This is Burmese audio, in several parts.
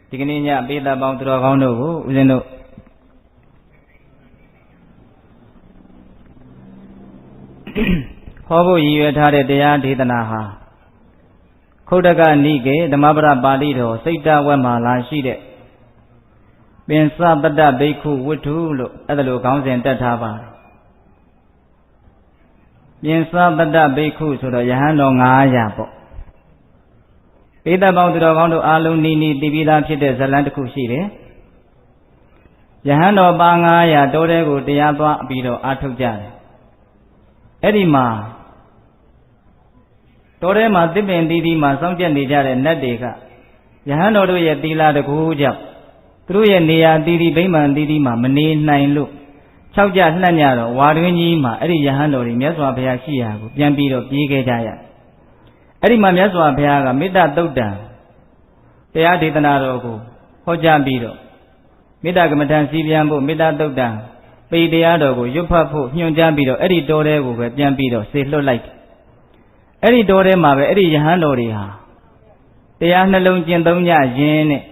ဒီကနေ့ညပေးသက်ပေါင်းသူတော်ကောင်းတို့ကိုဦးဇင်းတို့ဟောဖို့ရည်ရွယ်ထားတဲ့တရားဒေသနာဟာခုတ်တကနိကေဓမ္မပဒပါဠိတော်စိတ်တဝက်မှာလာရှိတဲ့ပင်စပတ္တဘိက္ခုဝတ္ထုလို့အဲ့ဒါလိုခေါင်းစဉ်တက်ထားပါတယ်ပင်စပတ္တဘိက္ခုဆိုတော့ယဟန်တော်900ပေါ့ပိဿပေါင်းသူတော်ကောင်းတို့အားလုံးနီးနီးသိပြီးသားဖြစ်တဲ့ဇလံတစ်ခုရှိတယ်ယဟန်တော်ပါ900တောထဲကိုတရားသွားပြီးတော့အားထုတ်ကြတယ်အဲ့ဒီမှာတောထဲမှာသစ်ပင်တီးတီးမှာစောင့်ကြနေကြတဲ့နတ်တွေကယဟန်တော်တို့ရဲ့သီလတကူကြောင့်သူတို့ရဲ့နေရာတီးတီးဗိမာန်တီးတီးမှာမနေနိုင်လို့၆ကြလှန့်ကြတော့ဝါတွင်ကြီးမှာအဲ့ဒီယဟန်တော်တွေမြတ်စွာဘုရားရှိရာကိုပြန်ပြီးတော့ပြေးခဲ့ကြရအဲ့ဒီမှာမြတ်စွာဘုရားကမေတ္တာသုတ်တံတရားဒေသနာတော်ကိုဟောကြားပြီးတော့မေတ္တာကမ္မဋ္ဌာန်းစီးပြန်ဖို့မေတ္တာသုတ်တံပေတရားတော်ကိုရွတ်ဖတ်ဖို့ညွှန်ကြားပြီးတော့အဲ့ဒီတောထဲကိုပဲပြန်ပြီးတော့ဆေလွတ်လိုက်တယ်အဲ့ဒီတောထဲမှာပဲအဲ့ဒီယဟန်တော်တွေဟာတရားနှလုံးကျင့်သုံးကြရင်းနဲ့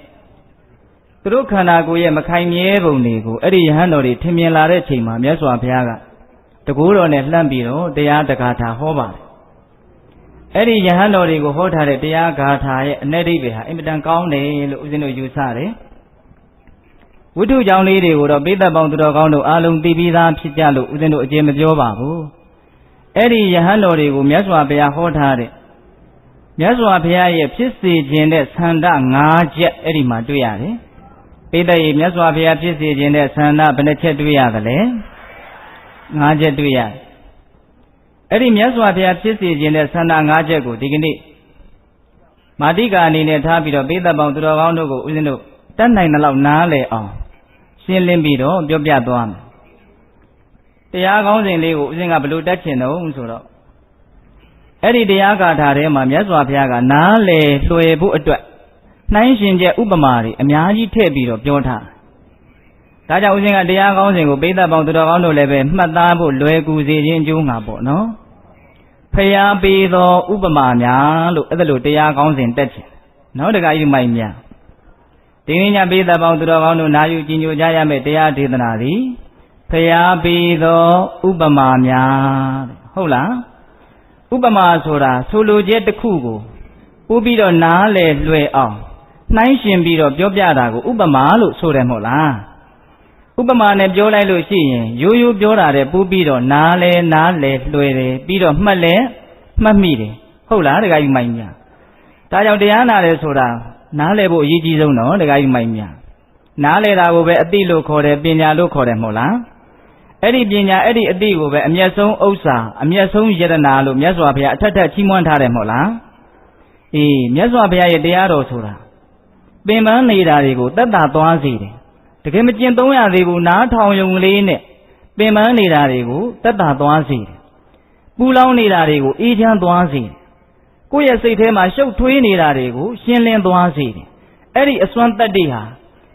သူတို့ခန္ဓာကိုယ်ရဲ့မခိုင်မြဲပုံတွေကိုအဲ့ဒီယဟန်တော်တွေထင်မြင်လာတဲ့ချိန်မှာမြတ်စွာဘုရားကတကူတော်နဲ့လှမ်းပြီးတော့တရားတဂါထာဟောပါတယ်အဲ့ဒီယဟန်တော်တွေကိုဟောထားတဲ့တရားဂါထာရဲ့အ내ဒိဗ္ဗေဟာအင်မတန်ကောင်းတယ်လို့ဦးဇင်းတို့ယူဆတယ်ဝိတုကြောင့်လေးတွေကိုတော့ပိဿပေါင်းသူတော်ကောင်းတို့အားလုံးသိပြီးသားဖြစ်ကြလို့ဦးဇင်းတို့အကျေမပြောပါဘူးအဲ့ဒီယဟန်တော်တွေကိုမြတ်စွာဘုရားဟောထားတဲ့မြတ်စွာဘုရားရဲ့ဖြစ်စေခြင်းတဲ့ဆန္ဒ5ချက်အဲ့ဒီမှာတွေ့ရတယ်ပိဿရေမြတ်စွာဘုရားဖြစ်စေခြင်းတဲ့ဆန္ဒဘယ်နှချက်တွေ့ရသလဲ5ချက်တွေ့ရတယ်အဲ့ဒီမြတ်စွာဘုရားဖြစ်စေခြင်းတဲ့ဆန္ဒ5ချက်ကိုဒီကနေ့မာတိကာအနေနဲ့ထားပြီးတော့ပိဿပေါင်းသူတော်ကောင်းတို့ကိုဦးဇင်းတို့တတ်နိုင်တဲ့လောက်နားလည်အောင်ရှင်းလင်းပြီးတော့ပြောပြသွားမယ်တရားကောင်းစဉ်လေးကိုဦးဇင်းကဘယ်လိုတတ်ချင်တော့ဆိုတော့အဲ့ဒီတရားဂါထာထဲမှာမြတ်စွာဘုရားကနားလည်လွှဲဖို့အတွက်နှိုင်းရှင်ချက်ဥပမာတွေအများကြီးထည့်ပြီးတော့ပြောထားဒါကြောင့်ဦးဇင်းကတရားကောင်းစဉ်ကိုပိဿပေါင်းသူတော်ကောင်းတို့လည်းပဲမှတ်သားဖို့လွယ်ကူစေခြင်းအကျိုးငါပေါ့နော်ဖျားပေးသောဥပမာများလို့အဲ့ဒါလိုတရားကောင်းစဉ်တက်ချင်နော်တခါကြီးမိုက်များဒီနေ့ညပိဿပေါင်းသူတော်ကောင်းတို့နာယူကြည်ညိုကြရမယ့်တရားဒေသနာသည်ဖျားပေးသောဥပမာများဟုတ်လားဥပမာဆိုတာဆိုလိုချက်တစ်ခုကိုပို့ပြီးတော့နားလည်လွယ်အောင်နှိုင်းရှင်ပြီးတော့ပြောပြတာကိုဥပမာလို့ဆိုတယ်မဟုတ်လားဥပမာနဲ့ပြောလိုက်လို့ရှိရင်ရိုးရိုးပြောတာတဲ့ပို့ပြီးတော့နားလည်လွယ်တယ်ပြီးတော့မှတ်မိတယ်ဟုတ်လားတခါကြီးမိုင်းများဒါကြောင့်တရားနာတယ်ဆိုတာနားလည်ဖို့အရေးကြီးဆုံးတော့တခါကြီးမိုင်းများနားလည်တာကိုပဲအသိလို့ခေါ်တယ်ပညာလို့ခေါ်တယ်မဟုတ်လားအဲ့ဒီပညာအဲ့ဒီအသိကိုပဲအမျက်ဆုံးဥစ္စာအမျက်ဆုံးယတနာလို့မြတ်စွာဘုရားအထက်ထက်ချီးမွမ်းထားတယ်မဟုတ်လားအေးမြတ်စွာဘုရားရဲ့တရားတော်ဆိုတာပင်ပန်းနေတာတွေကိုသက်သာသွားစေတယ်တကယ်မကျင့်သုံးရသေးဘူးနားထောင်ယုံလေးနဲ့ပင်ပန်းနေတာတွေကိုသက်သာသွားစေတယ်ပူလောင်နေတာတွေကိုအေးချမ်းသွားစေတယ်ကိုယ့်ရဲ့စိတ်ထဲမှာရှုပ်ထွေးနေတာတွေကိုရှင်းလင်းသွားစေတယ်အဲ့ဒီအစွမ်းတတ္တိဟာ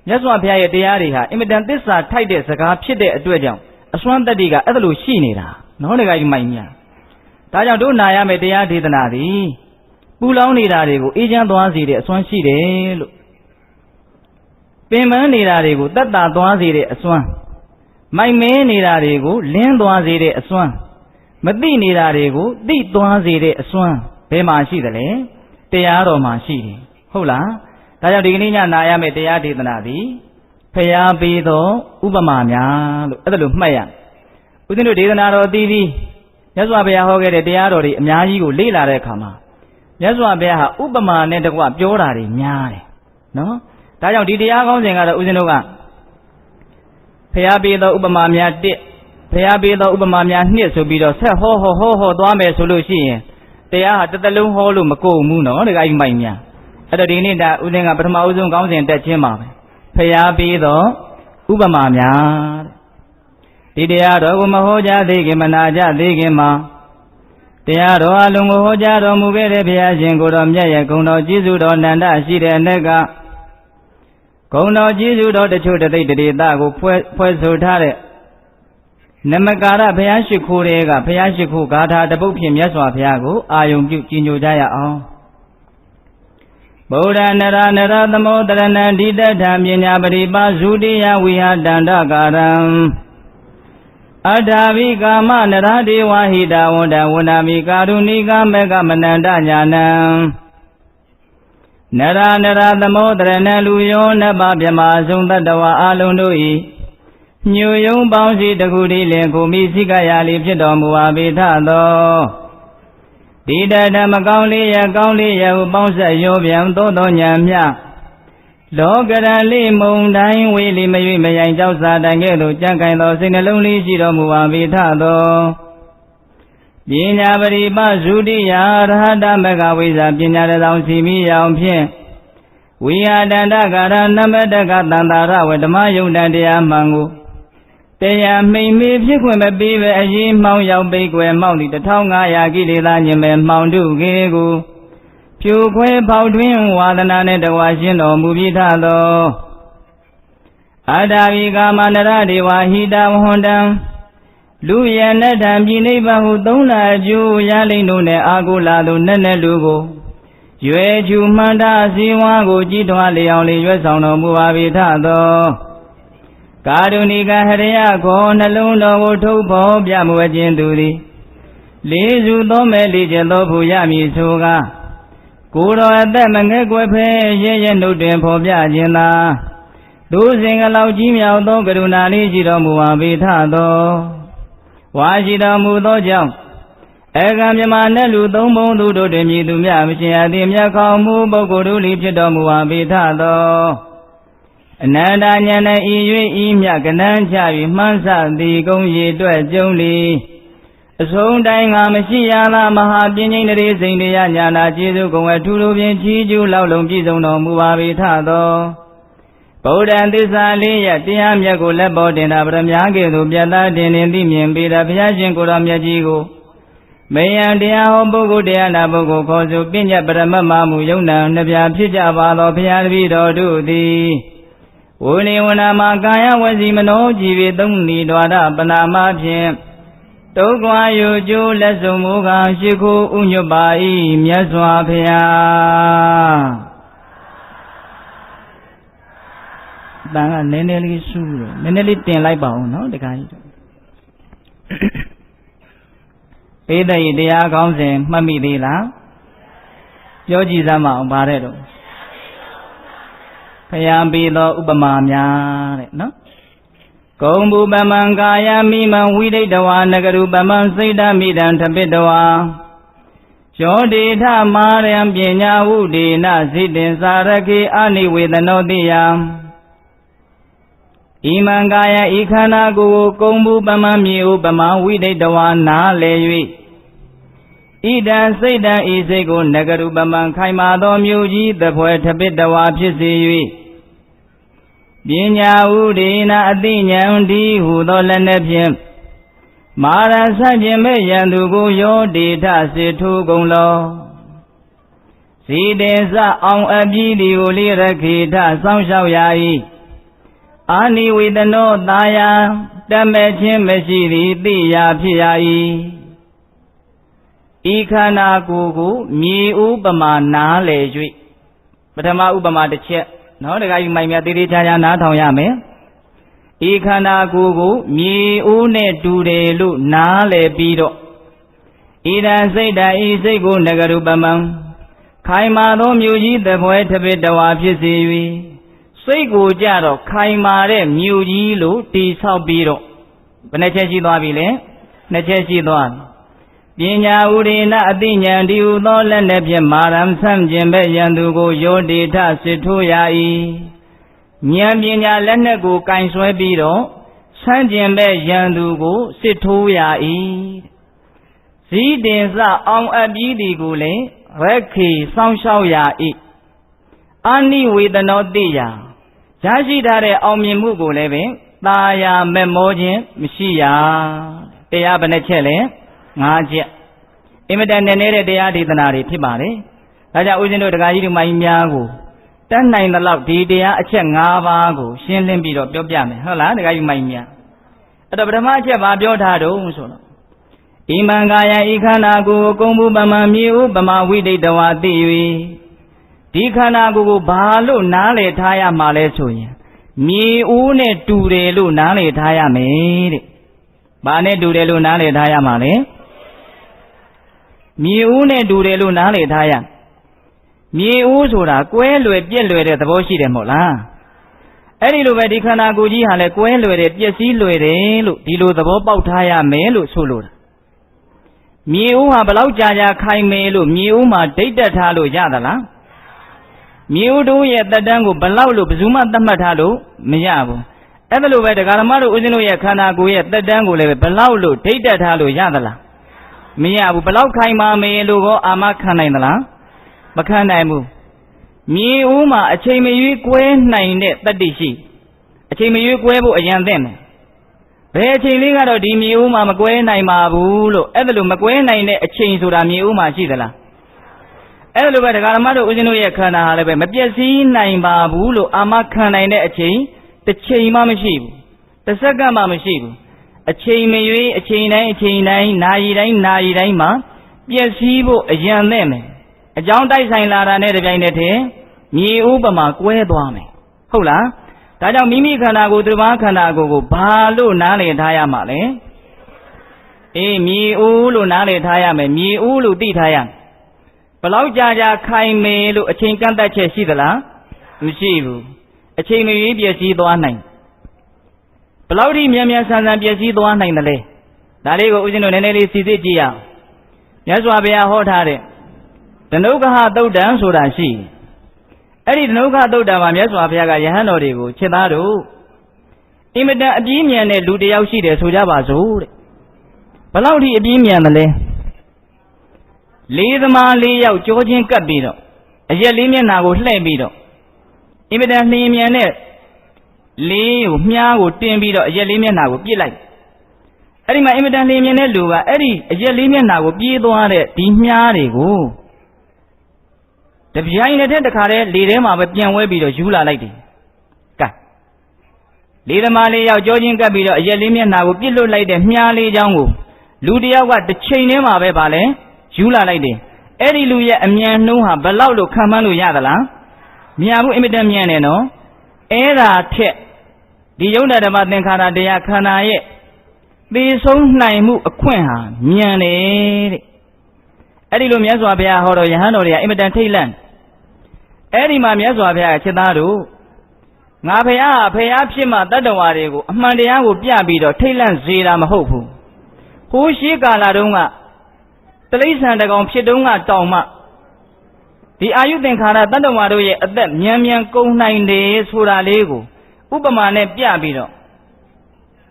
မြတ်စွာဘုရားရဲ့တရားတွေဟာအင်မတန်သစ္စာထိုက်တဲ့စကားဖြစ်တဲ့အတွက်ကြောင့်အစွမ်းတတ္တိကအဲ့ဒါလိုရှိနေတာနော်တခါကြီးမိုက်ညာဒါကြောင့်တို့နာရမယ့်တရားဒေသနာသည်ပူလောင်နေတာတွေကိုအေးချမ်းသွားစေတဲ့အစွမ်းရှိတယ်လို့ပင်ပန်းနေတာတွေကိုသက်သာသွားစေတဲ့အစွမ်းမိုက်မဲနေတာတွေကိုလင်းသွားစေတဲ့အစွမ်းမသိနေတာတွေကိုသိသွားစေတဲ့အစွမ်းဘယ်မှာရှိသလဲတရားတော်မှာရှိတယ်ဟုတ်လားဒါကြောင့်ဒီကနေ့ညနာရမယ့်တရားဒေသနာသည်ဖျားပေးသောဥပမာများလို့အဲ့ဒါလိုမှတ်ရဦးဇင်းတို့ဒေသနာတော်အသီးသီးမြတ်စွာဘုရားဟောခဲ့တဲ့တရားတော်တွေအများကြီးကိုလေ့လာတဲ့အခါမှာမြတ်စွာဘုရားဟာဥပမာနဲ့တကွပြောတာတွေများတယ်နော်ဒါကြောင့်ဒီတရားကောင်းစဉ်ကတော့ဦးဇင်းတို့ကဖျားပေးသောဥပမာများ1ဖျားပေးသောဥပမာများ2ဆိုပြီးတော့ဆက်ဟောသွားမယ်ဆိုလို့ရှိရင်တရားဟာတစ်သလုံးဟောလို့မကုန်ဘူးနော်တခါကြီးမိုက်များအဲ့တော့ဒီနေ့ဒါဦးဇင်းကပထမဦးဆုံးကောင်းစဉ်တက်ခြင်းပါပဲဖျားပေးသောဥပမာများဒီတရားတော်ကိုမဟောကြားသေးခင်မနာကြသေးခင်မှာတရားတော်အလုံးကိုဟောကြားတော်မူခဲ့တဲ့ဘုရားရှင်ကိုယ်တော်မြတ်ရဲ့ဂုဏ်တော်ကြီးစုတော်နန္ဒရှိတဲ့အ내ကဂုဏ်တော်ကြီးစုတော်တချို့တသိတ္တိတကိုဖွဲ့ဆိုထားတဲ့နမကာရဘုရားရှိခိုးတွေကဘုရားရှိခိုးဂါထာတပုတ်ဖြင့်မြတ်စွာဘုရားကိုအာယုံပြုကြည်ညိုကြရအောင် ဗုဒ္ဓနရနရသမောတရဏံဒိဋ္ဌထံပညာပရိပါဇုတိယဝိဟတန္တကာရံအထာဝိကာမနရဒေဝဟိတဝန္တဝန္ဒမိကာရုဏိကမေကမနန္တညာနံနရနရသမောတရဏံလူယောနဗဗြဟ္မာဆုံးတတ္တဝါအလုံးတို့၏ညူယုံပေါင်းစီတခုတည်းလင်ကိုမိစိကရာလီဖြစ်တော်မူပါပေထသောဒီတဓမ္မကောင်းလေးရကောင်းလေးရဟုပေါင်းဆက်ရောပြန်သောညာမြလောကရန်လေးမုံတိုင်းဝေလီမရွေမယိုင်ကြောက်စာတိုင်ကဲ့သို့ကြံ့ခိုင်သောစိတ်နှလုံးလေးရှိတော်မူပါပေထသောပညာပရိပါဇုတိယရဟတမဂဝိဇ္ဇာပညာတထောင်စီမိရောင်ဖြင့်ဝိဟာတန္တကာရနမတကတန္တာရဝဓမ္မယုံတန်တရားမှန်ကိုတရားမိန်မေဖြစ်ခွင့်မပေးပဲအရေးမှောင်ရောက်ပိတ်ွယ်မှောင်သည့်1500ကိလေသာညင်မဲ့မှောင်တုကေကိုဖြူခွဲပေါတွင်ဝါဒနာနှင့်တဝါရှင်းတော်မူပြီးထသောအတ္တဝိကာမနရဒေဝဟိတဝဟွန်တံလူရဏထံပြည်နိဗ္ဗာန်ဟုသုံးလအကျိုးရလိမ့်တို့နှင့်အာကိုလာသို့နက်နက်လူကိုရွယ်ချူမှန်တာစည်းဝါးကိုကြည်ထွားလျောင်းလေရွယ်ဆောင်တော်မူပါပြီထသောကာရုဏိကဟရိယခေါ်နှလုံးတော်ကိုထုတ်ဖော်ပြမွေခြင်းသူသည်လေးစုသောမဲ့လေးကျသောဖူရမည်ဆိုကားကိုယ်တော်အသက်မငဲ့ကွယ်ဖဲရဲရဲနှုတ်တွင်ဖော်ပြခြင်းသာဒုစင်ကလောက်ကြီးမြောက်သောကရုဏာလေးရှိတော်မူပါပေထသောဝါရှိတော်မူသောကြောင့်ဧကံမြမနဲ့လူသုံးပုံသူတို့တွင်မြည်သူမြမရှင်အသည်မြတ်ခေါမှုပုဂ္ဂိုလ်တို့လိဖြစ်တော်မူပါပေထသောအနန္တဉာဏ်နဲ့ဤ၍ဤမြကနန်းချ၍မှန်းဆသည်ကုံရည်အတွက်ကျုံလီအဆုံးတိုင်းငါမရှိရလားမဟာပြင်းကျင်းတည်းစိန်တရားညာနာကျေးဇူးကုံအထူးလိုဖြင့်ချီးကျူးလောက်လုံးပြည့်စုံတော်မူပါပေထသောဗုဒ္ဓံသစ္စာလေးရတရားမြတ်ကိုလက်ပေါ်တင်တာပရမညာကဲ့သို့ပြတ်သားတင်သိမြင်ပေတာဘုရားရှင်ကိုယ်တော်မြတ်ကြီးကိုမေယံတရားဟောပုဂ္ဂိုလ်တရားနာပုဂ္ဂိုလ်ခေါ်ဆိုပညာပရမတ်မမှုယုံနာနှပြဖြစ်ကြပါသောဘုရားတပည့်တော်တို့သည်ဝိနိဝနာမှာကာယဝစီမနောကြည်၍သုံးလီတော်ရပနာမဖြင့်တုတ်ကွာယုကျိုးလက်စုံမူကားရှိခိုးဥညွတ်ပါ၏မြတ်စွာဘုရားတန်ကနည်းနည်းလေးဆူတယ်နည်းနည်းလေးတင်လိုက်ပါဦးနော်တခါကြီးပေတ္တိတရားကောင်းစဉ်မှတ်မိသေးလားပြောကြည့်စမ်းမအောင်ဗါတဲ့တော့ဖယားပေးသောဥပမာများတဲ့နော်ကုံဘူပမံကာယမိမံဝိဒိတဝါနဂရုပမံစိတ်တမိတံထပိတဝါယောဒေထမာရံပညာဝုဒေနစိတင်စာရခေအာနိဝေသနောတိယဣမံကာယဤခန္ဓာကိုယ်ကုံဘူပမံမြေဥပမာဝိဒိတဝါနာလေ၍ဣဒံစိတ်တံဤစိတ်ကိုနဂရုပမံခိုင်မာသောမြို့ကြီးသဖွယ်ထပိတဝါဖြစ်စေ၍ပညာဥဒေနအတိညာဏ်ဒီဟုသောလက်နှင့်ဖြင့်မာရဆန့်ကျင်မဲ့ယံသူကိုယောဒေထစေထိုးကုန်လောစီတေစအောင်အပြီးဒီကိုလိရခေထစောင့်ရှောက်ရာ၏အာနိဝေတနောသာယာတမဲ့ချင်းမရှိသည်သိရာဖြစ်ရာ၏ဤခန္ဓာကိုယ်ကိုမြေဥပမာနားလေ၍ပထမဥပမာတစ်ချက်နော်တခါကြီးမိုင်မြတ်သေးသေးချာချာနားထောင်ရမယ်ဤခန္ဓာကိုယ်ကိုမြေအိုးနဲ့တူတယ်လို့နားလည်ပြီးတော့ဣဒံစိတ်တံဤစိတ်ကိုနဂရုပမံခိုင်မာသောမြို့ကြီးသဖွယ်ထပိတဝါဖြစ်စေ၍စိတ်ကိုကြတော့ခိုင်မာတဲ့မြို့ကြီးလို့တိဆောက်ပြီးတော့ဘယ်နှချက်ရှိသွားပြီလဲနှစ်ချက်ရှိသွားပညာဥဒေနအတိညာဏ်ဒီဟုသောလက်နှင့်ဖြင့်မာရံဆန့်ကျင်ဘက်ယံသူကိုယောဒေထစစ်ထိုးရ၏ဉာဏ်ပညာလက်နှင့်ကိုကင်ဆွဲပြီးတော့ဆန့်ကျင်ဘက်ယံသူကိုစစ်ထိုးရ၏ဇီတင်စအောင်အပ်ပြီးဒီကိုလည်းရက်ခေစောင့်ရှောက်ရ၏အာနိဝေဒနောတိယရရှိထားတဲ့အောင်မြင်မှုကိုလည်းပင်သာယာမက်မောခြင်းမရှိရတရားဘယ်နှချက်လဲ5ချက်အင်မတန်နည်းနည်းတဲ့တရားဒေသနာတွေဖြစ်ပါလေဒါကြောင့်ဦးဇင်းတို့တရားကြီးတို့မိုင်းများကိုတတ်နိုင်သလောက်ဒီတရားအချက်5ပါးကိုရှင်းလင်းပြီးတော့ပြောပြမယ်ဟုတ်လားတရားကြီးမိုင်းများအဲ့တော့ပထမအချက်ဘာပြောထားတော့ဆိုတော့ဣမံကာယဤခန္ဓာကိုယ်ကုံဘူးပမံမြေဥပမာဝိဒိတဝါသိ၍ ဒီခန္ဓာကိုယ်ကိုဘာလို့နားလည်ထားရမှာလဲဆိုရင်မြေဦးနဲ့တူတယ်လို့နားလည်ထားရမယ်တဲ့ဘာနဲ့တူတယ်လို့နားလည်ထားရမှာလဲမြေဦးနဲ့တူတယ်လို့နားလည်ထားရမြေဦးဆိုတာကွဲလွယ်ပြက်လွယ်တဲ့သဘောရှိတယ်မဟုတ်လားအဲ့ဒီလိုပဲဒီခန္ဓာကိုယ်ကြီးဟာလည်းကွဲလွယ်တယ်ပြက်စီးလွယ်တယ်လို့ဒီလိုသဘောပေါက်ထားရမယ်လို့ဆိုလိုတာမြေဦးဟာဘလောက်ကြာကြာခိုင်မယ်လို့မြေဦးမှာဒိတ်တက်ထားလို့ရသလားမြေဦးတို့ရဲ့တက်တန်းကိုဘလောက်လို့ဘယ်သူမှသတ်မှတ်ထားလို့မရဘူးအဲ့ဒါလိုပဲတရားဓမ္မတို့ဦးဇင်းတို့ရဲ့ခန္ဓာကိုယ်ရဲ့တက်တန်းကိုလည်းဘလောက်လို့ဒိတ်တက်ထားလို့ရသလားမရဘူးဘလောက်ခိုင်ပါမယ်လို့ကောအာမခံနိုင်သလားမခံနိုင်ဘူးမြေဦးမှာအချိန်မရွေးကွဲနိုင်တဲ့တတ္တိရှိအချိန်မရွေးကွဲဖို့အရန်သင့်တယ်ဘယ်အချိန်လေးကတော့ဒီမြေဦးမှာမကွဲနိုင်ပါဘူးလို့အဲ့ဒါလိုမကွဲနိုင်တဲ့အချိန်ဆိုတာမြေဦးမှာရှိသလားအဲ့ဒါလိုပဲတရားဓမ္မတို့ဦးဇင်းတို့ရဲ့ခန္ဓာဟာလည်းပဲမပြည့်စည်နိုင်ပါဘူးလို့အာမခံနိုင်တဲ့အချိန်တစ်ချိန်မှမရှိဘူးတစ်စက္ကန့်မှမရှိဘူးအချိန်မရွေးအချိန်တိုင်းနာရီတိုင်းမှာပြည့်စည်ဖို့အရန်သင့်တယ်အကြောင်းတိုက်ဆိုင်လာတာနဲ့တပြိုင်တည်းတည်းမြေဥပမာကွဲသွားမယ်ဟုတ်လားဒါကြောင့်မိမိခန္ဓာကိုယ်သူတစ်ပါးခန္ဓာကိုယ်ကိုဘာလို့နားလည်ထားရမှာလဲအေးမြေဥလို့နားလည်ထားရမယ်မြေဥလို့သိထားရဘလောက်ကြာကြာခိုင်မယ်လို့အချိန်ကန့်သတ်ချက်ရှိသလားမရှိဘူးအချိန်မရွေးပြည့်စည်သွားနိုင်ဘလောက်ထိမြန်မြန်ဆန်ဆန်ပြည့်စည်သွားနိုင်တယ်လဲဒါလေးကိုဦးဇင်းတို့နည်းနည်းလေးစီစစ်ကြည့်ရအောင်မြတ်စွာဘုရားဟောထားတဲ့ဓနုကဟသုတ်တံဆိုတာရှိအဲ့ဒီဓနုကဟသုတ်တံမှာမြတ်စွာဘုရားကယဟန်တော်တွေကိုခြေသားတို့အင်မတန်အပြင်းမြန်တဲ့လူတစ်ယောက်ရှိတယ်ဆိုကြပါစို့တဲ့ဘလောက်ထိအပြင်းမြန်တယ်လဲလေးသမားလေးယောက်ကြောချင်းကပ်ပြီးတော့အရက်လေးမျက်နှာကိုလှည့်ပြီးတော့အင်မတန်နှင်းမြန်တဲ့လေးကိုမြားကိုတင်ပြီးတော့အရက်လေးမျက်နှာကိုပြစ်လိုက်အဲ့ဒီမှာအင်မတန်နှင်းမြန်တဲ့လူကအဲ့ဒီအရက်လေးမျက်နှာကိုပြေးသွားတဲ့ဒီမြားတွေကိုတပြိုင်တည်းတခါတည်းလေထဲမှာပဲပြန်ဝဲပြီးတော့ယူလာလိုက်တယ်ကဲလေးသမားလေးယောက်ကြောချင်းကပ်ပြီးတော့အရက်လေးမျက်နှာကိုပြစ်လွတ်လိုက်တဲ့မြားလေးချောင်းကိုလူတစ်ယောက်ကတစ်ချိန်တည်းမှာပဲဗာလဲယူလာလိုက်တယ်အဲ့ဒီလူရဲ့အမြန်နှုံးဟာဘယ်လောက်လို့ခံမှန်းလို့ရသလားမရဘူးအင်မတန်မြန်တယ်နော်အဲ့ဒါထက်ဒီယုံနာဓမ္မသင်္ခါရတရားခန္ဓာရဲ့သေဆုံးနိုင်မှုအခွင့်ဟာမြန်တယ်တဲ့အဲ့ဒီလိုမြတ်စွာဘုရားဟောတော်ယဟန်တော်တွေကအင်မတန်ထိတ်လန့်အဲ့ဒီမှာမြတ်စွာဘုရားကချက်သားတို့ငါဘုရားဖြစ်မှတတ္တဝါတွေကိုအမှန်တရားကိုပြပြီးတော့ထိတ်လန့်စေတာမဟုတ်ဘူးဟိုးရှိကာလတုန်းကတိရစ္ဆာန်တကောင်ဖြစ်တုန်းကတောင်မှဒီအာယုသင်္ခါရတတ္တဝါတို့ရဲ့အသက်မြန်ကုန်နိုင်တယ်ဆိုတာလေးကိုဥပမာနဲ့ပြပြီးတော့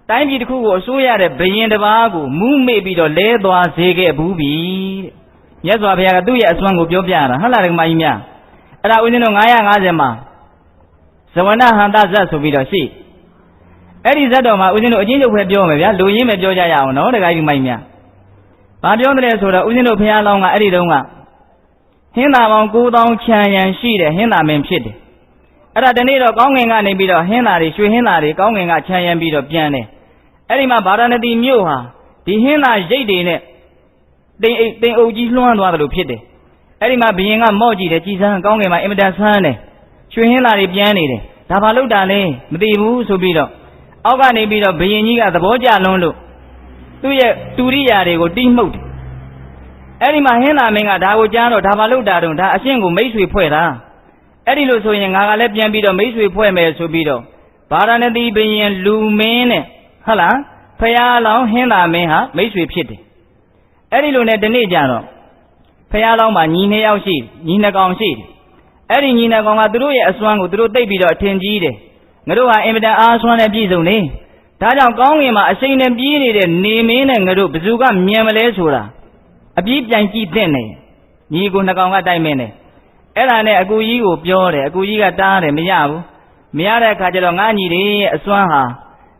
တိုင်းပြည်တစ်ခုကိုအစိုးရတဲ့ဘုရင်တစ်ပါးကိုမူးမေ့ပြီးတော့လဲသွားစေခဲ့ဘူးပြီတဲ့မြတ်စွာဘုရားကသူ့ရဲ့အစွမ်းကိုပြောပြတာဟုတ်လားဓမ္မကြီးများအဲ့ဒါဦးဇင်းတို့950မှာဇဝနဟန္တဇတ်ဆိုပြီးတော့ရှိအဲ့ဒီဇတ်တော်မှာဦးဇင်းတို့အချင်းချုပ်ပဲပြောမယ်ဗျာလူရင်းပဲပြောကြရအောင်နော်ဓမ္မကြီးမိုင်းများဘာပြောတယ်ဆိုတော့ဦးဇင်းတို့ဘုရားလောင်းကအဲ့ဒီတုန်းကဟင်းသာပေါင်း9000ခြံရံရှိတယ်ဟင်းသာမင်းဖြစ်တယ်အဲ့ဒါတနေ့တော့ကောင်းငင်ကနေပြီးတော့ဟင်းသာတွေရွှေဟင်းသာတွေကောင်းငင်ကခြံရံပြီးတော့ပြန်တယ်အဲ့ဒီမှာဗာရာဏသီမြို့ဟာဒီဟင်းသာရိတ်တွေနဲ့တိမ်အုပ်ကြီးလွှမ်းသွားတယ်လို့ဖြစ်တယ်အဲ့ဒီမှာဘုရင်ကမော့ကြည့်တယ်ကြည်စမ်းကောင်းငင်မှာအင်မတန်ဆန်းတယ်ရွှေဟင်းသာတွေပြန်နေတယ်ဒါဘာလို့တာလဲမသိဘူးဆိုပြီးတော့အောက်ကနေပြီးတော့ဘုရင်ကြီးကသဘောကျလွန်းလို့သူ့ရဲ့တူရိယာတွေကိုတိမှုတ်တယ်အဲ့ဒီမှာဟင်းသာမင်းကဒါကိုကြားတော့ဒါဘာလို့တာတုံးဒါအရှင်းကိုမိတ်ဆွေဖွဲ့တာအဲ့ဒီလိုဆိုရင်ငါကလည်းပြန်ပြီးတော့မိတ်ဆွေဖွဲ့မယ်ဆိုပြီးတော့ဗာရာဏသီဘုရင်လူမင်းနဲ့ဟုတ်လားဖရာလောင်းဟင်းသာမင်းဟာမိတ်ဆွေဖြစ်တယ်အဲ့ဒီလိုနဲ့ဒီနေ့ကျတော့ဖရာလောင်းမှာညီနှစ်ယောက်ရှိညီနှစ်ကောင်ရှိတယ်အဲ့ဒီညီနှစ်ကောင်ကသူတို့ရဲ့အစွမ်းကိုသူတို့သိပြီးတော့အထင်ကြီးတယ်ငါတို့ဟာအင်မတန်အားစွမ်းနဲ့ပြည့်စုံနေဒါကြောင့်ကောင်းငင်မှာအရှိန်နဲ့ပြေးနေတဲ့နေမင်းနဲ့ငါတို့ဘယ်သူကမြန်မလဲဆိုတာအပြေးပြိုင်ကြည့်တဲ့နေညီကိုနှစ်ကောင်ကတိုက်မင်းတယ်အဲ့ဒါနဲ့အကူကြီးကိုပြောတယ်အကူကြီးကတားတယ်မရဘူးမရတဲ့အခါကျတော့ငါညီတွေရဲ့အစွမ်းဟာ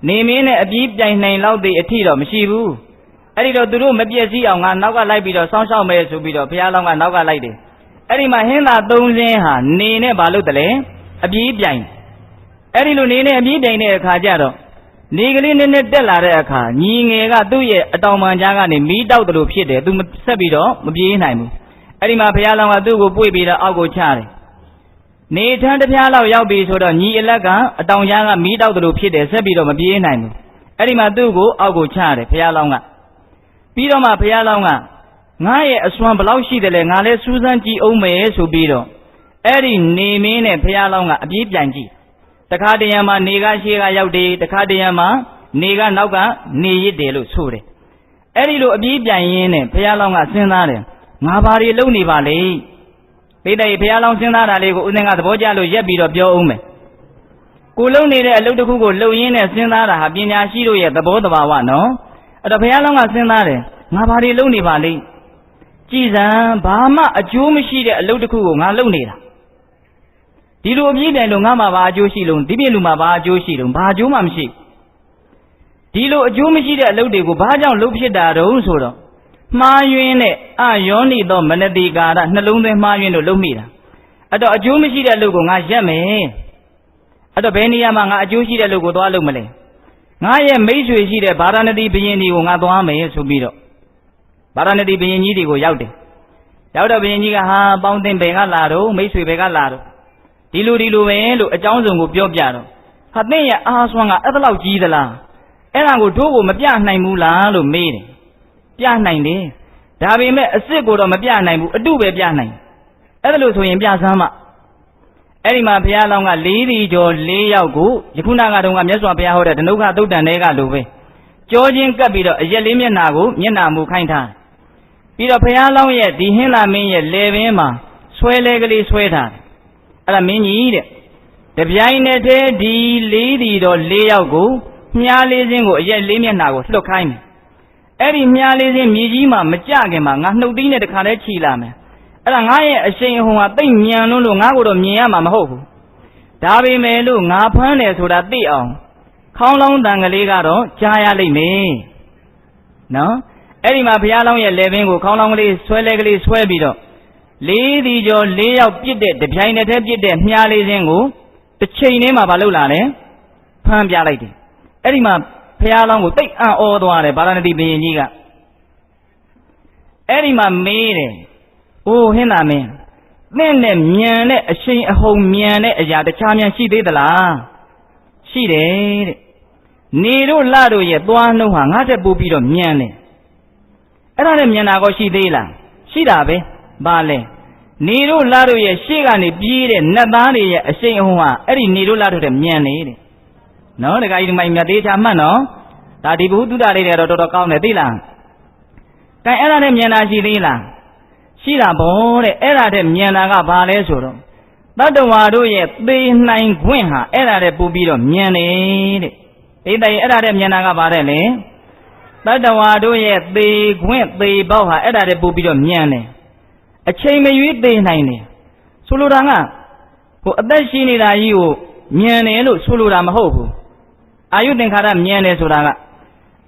နေမင်းနဲ့အပြေးပြိုင်နိုင်လောက်တဲ့အထိတော့မရှိဘူးအဲ့ဒီတော့သူတို့မပြည့်စည်အောင်ငါနောက်ကလိုက်ပြီးတော့စောင်းရှောက်မယ်ဆိုပြီးတော့ဘုရားလောင်းကနောက်ကလိုက်တယ်အဲ့ဒီမှာဟင်းသာ3စင်းဟာနေနဲ့ဘာလို့တလဲအပြေးပြိုင်အဲ့ဒီလိုနေနဲ့အပြေးပြိုင်တဲ့အခါကျတော့နေကလေးနည်းနည်းတက်လာတဲ့အခါညီငယ်ကသူ့ရဲ့အတောင်ပံကြားကနေမီးတောက်တယ်လို့ဖြစ်တယ်သူဆက်ပြီးတော့မပြေးနိုင်ဘူးအဲ့ဒီမှာဘုရားလောင်းကသူ့ကိုပွေ့ပြီးတော့အောက်ကိုချတယ် နေထန်းတစ်ပြားလောက်ရောက်ပြီဆိုတော့ညီအလက်ကအတောင်ကြားကမီးတောက်တယ်လို့ဖြစ်တယ်ဆက်ပြီးတော့မပြေးနိုင်ဘူးအဲ့ဒီမှာသူ့ကိုအောက်ကိုချတယ်ဘုရားလောင်းကပြီးတော့မှဘုရားလောင်းကငါရဲ့အစွမ်းဘလောက်ရှိတယ်လဲငါလဲစူးစမ်းကြည့်အောင်မယ်ဆိုပြီးတော့အဲ့ဒီနေမင်းနဲ့ဘုရားလောင်းကအပြေးပြန်ကြည့်တခါတရံမှာနေကရှေ့ကရောက်တယ်တခါတရံမှာနေကနောက်ကနေရစ်တယ်လို့ဆိုတယ်အဲ့ဒီလိုအပြေးပြန်ရင်းနဲ့ဘုရားလောင်းကစဉ်းစားတယ်ငါဘာတွေလုပ်နေပါလဲပိဋကဘုရားလောင်းစဉ်းစားတာလေးကိုဦးဇင်းကသဘောကျလို့ရက်ပြီးတော့ပြောအောင်မယ်ကိုလုံနေတဲ့အလုပ်တစ်ခုကိုလုံရင်းနဲ့စဉ်းစားတာဟာပညာရှိတို့ရဲ့သဘောတဘာဝနော်အဲ့တော့ဘုရားလောင်းကစဉ်းစားတယ်ငါဘာတွေလုပ်နေပါလဲကြည်စံဘာမှအကျိုးမရှိတဲ့အလုပ်တစ်ခုကိုငါလုပ်နေတာဒီလိုအပြည့်တိုင်လို့ငါမှဘာအကျိုးရှိလုံးဒီပြည့်လူမှဘာအကျိုးရှိလုံးဘာအကျိုးမှမရှိဒီလိုအကျိုးမရှိတဲ့အလုပ်တွေကိုဘာကြောင့်လုပ်ဖြစ်တာတုံးဆိုတော့မှားယွင်းတဲ့အယောနိသောမနတိကာရနှလုံးသွင်းမှားယွင်းလို့လုပ်မိတာအဲ့တော့အကျိုးမရှိတဲ့အလုပ်ကိုငါရက်မယ်အဲ့တော့ဘယ်နေရာမှာငါအကျိုးရှိတဲ့လုပ်ကိုသွားလုပ်မလဲငါရဲ့မိတ်ဆွေရှိတဲ့ဗာရာဏသီဘုရင်ကြီးကိုငါသွားမယ်ဆိုပြီးတော့ဗာရာဏသီဘုရင်ကြီးတွေကိုရောက်တယ်ရောက်တော့ဘုရင်ကြီးကဟာပေါင်းတင်ဘယ်ကလာတော့မိတ်ဆွေဘယ်ကလာတော့ဒီလိုပဲလို့အကြောင်းစုံကိုပြောပြတော့ဟာသင်ရဲ့အားစွမ်းကအဲ့ဒါလောက်ကြီးသလားအဲ့ဒါကိုတို့ကိုမပြနိုင်ဘူးလားလို့မေးတယ်ပြနိုင်တယ်ဒါပေမဲ့အစ်စ်ကိုတော့မပြနိုင်ဘူးအတုပဲပြနိုင်အဲ့ဒါလို့ဆိုရင်ပြစမ်းမအဲ့ဒီမှာဘုရားလောင်းက၄ဒီကျော်၄ယောက်ကိုယခုနကတုန်းကမြတ်စွာဘုရားဟောတဲ့ဓနုခသုတ်တန်တွေကလိုပဲကြောချင်းကပ်ပြီးတော့အရက်လေးမျက်နှာကိုမျက်နှာမူခိုင်းထားပြီးတော့ဘုရားလောင်းရဲ့ဒီဟင်းလာမင်းရဲ့လေပင်မှာဆွဲလဲကလေးဆွဲထားတယ်အဲ့ဒါမင်းကြီးတဲ့တပြိုင်တည်းတည်းဒီ၄ဒီတော့၄ယောက်ကိုမြားလေးစင်းကိုအရက်လေးမျက်နှာကိုလွှတ်ခိုင်းတယ်အဲ့ဒီမြားလေးစင်းမြေကြီးမှာမကြခင်မှာငါနှုတ်သီးနဲ့တခါလဲခြိလာမယ်အဲ့ဒါငါရဲ့အရှိန်အဟုန်ကတိတ်မြန်လွန်းလို့ငါ့ကိုတော့မြင်ရမှာမဟုတ်ဘူးဒါပေမဲ့လို့ငါဖမ်းတယ်ဆိုတာသိအောင်ခေါင်းလောင်းတန်ကလေးကတော့ကြားရလိမ့်မယ်နော်အဲ့ဒီမှာဘုရားလောင်းရဲ့လေပင်ကိုခေါင်းလောင်းကလေးဆွဲလဲကလေးဆွဲပြီးတော့၄ဒီကျော်၄ယောက်ပြစ်တဲ့တပြိုင်တည်းပြစ်တဲ့မြားလေးစင်းကိုတစ်ချိန်တည်းမှာမလုပ်လာလဲဖမ်းပြလိုက်တယ်အဲ့ဒီမှာဘုရားလောင်းကိုတိတ်အံ့ဩသွားတယ်ဗာရာဏသီဘုရင်ကြီးကအဲ့ဒီမှာမေးတယ်အိုးဟင်းသာမင်းသင့်နဲ့မြန်တဲ့အရှိန်အဟုန်မြန်တဲ့အရာတခြားများရှိသေးသလားရှိတယ်တဲ့နေတို့လတို့ရဲ့သွားနှုံးဟာငါ့တက်ပို့ပြီးတော့မြန်တယ်အဲ့ဒါနဲ့မြန်တာကောရှိသေးလားရှိတာပဲဘာလဲနေတို့လတို့ရဲ့ရှေ့ကနေပြေးတဲ့နတ်သားတွေရဲ့အရှိန်အဟုန်ဟာအဲ့ဒီနေတို့လတို့တဲ့မြန်နေတဲ့နော်တခါကြီးဒီမိုင်မြတ်သေးချာမှတ်နော်ဒါဒီဘုသူတ္တလေးတွေတော့တော်တော်ကောင်းတယ်သိလားကဲအဲ့ဒါနဲ့မြန်တာရှိသေးလားရှိတာဗောတဲ့အဲ့ဒါတဲ့မြန်တာကဘာလဲဆိုတော့တတ္တဝါတို့ရဲ့သေနိုင်ခွင့်ဟာအဲ့ဒါတဲ့ပူပြီးတော့မြန်တယ်တဲ့ဒီတိုင်အဲ့ဒါတဲ့မြန်တာကဘာတဲ့လဲတတ္တဝါတို့ရဲ့သေခွင့်သေပေါက်ဟာအဲ့ဒါတဲ့ပူပြီးတော့မြန်တယ်အချိန်မရွေးသေနိုင်တယ်ဆိုလိုတာကဟိုအသက်ရှိနေတာကြီးကိုမြန်တယ်လို့ဆိုလိုတာမဟုတ်ဘူးအာယုသင်္ခါရမြန်တယ်ဆိုတာက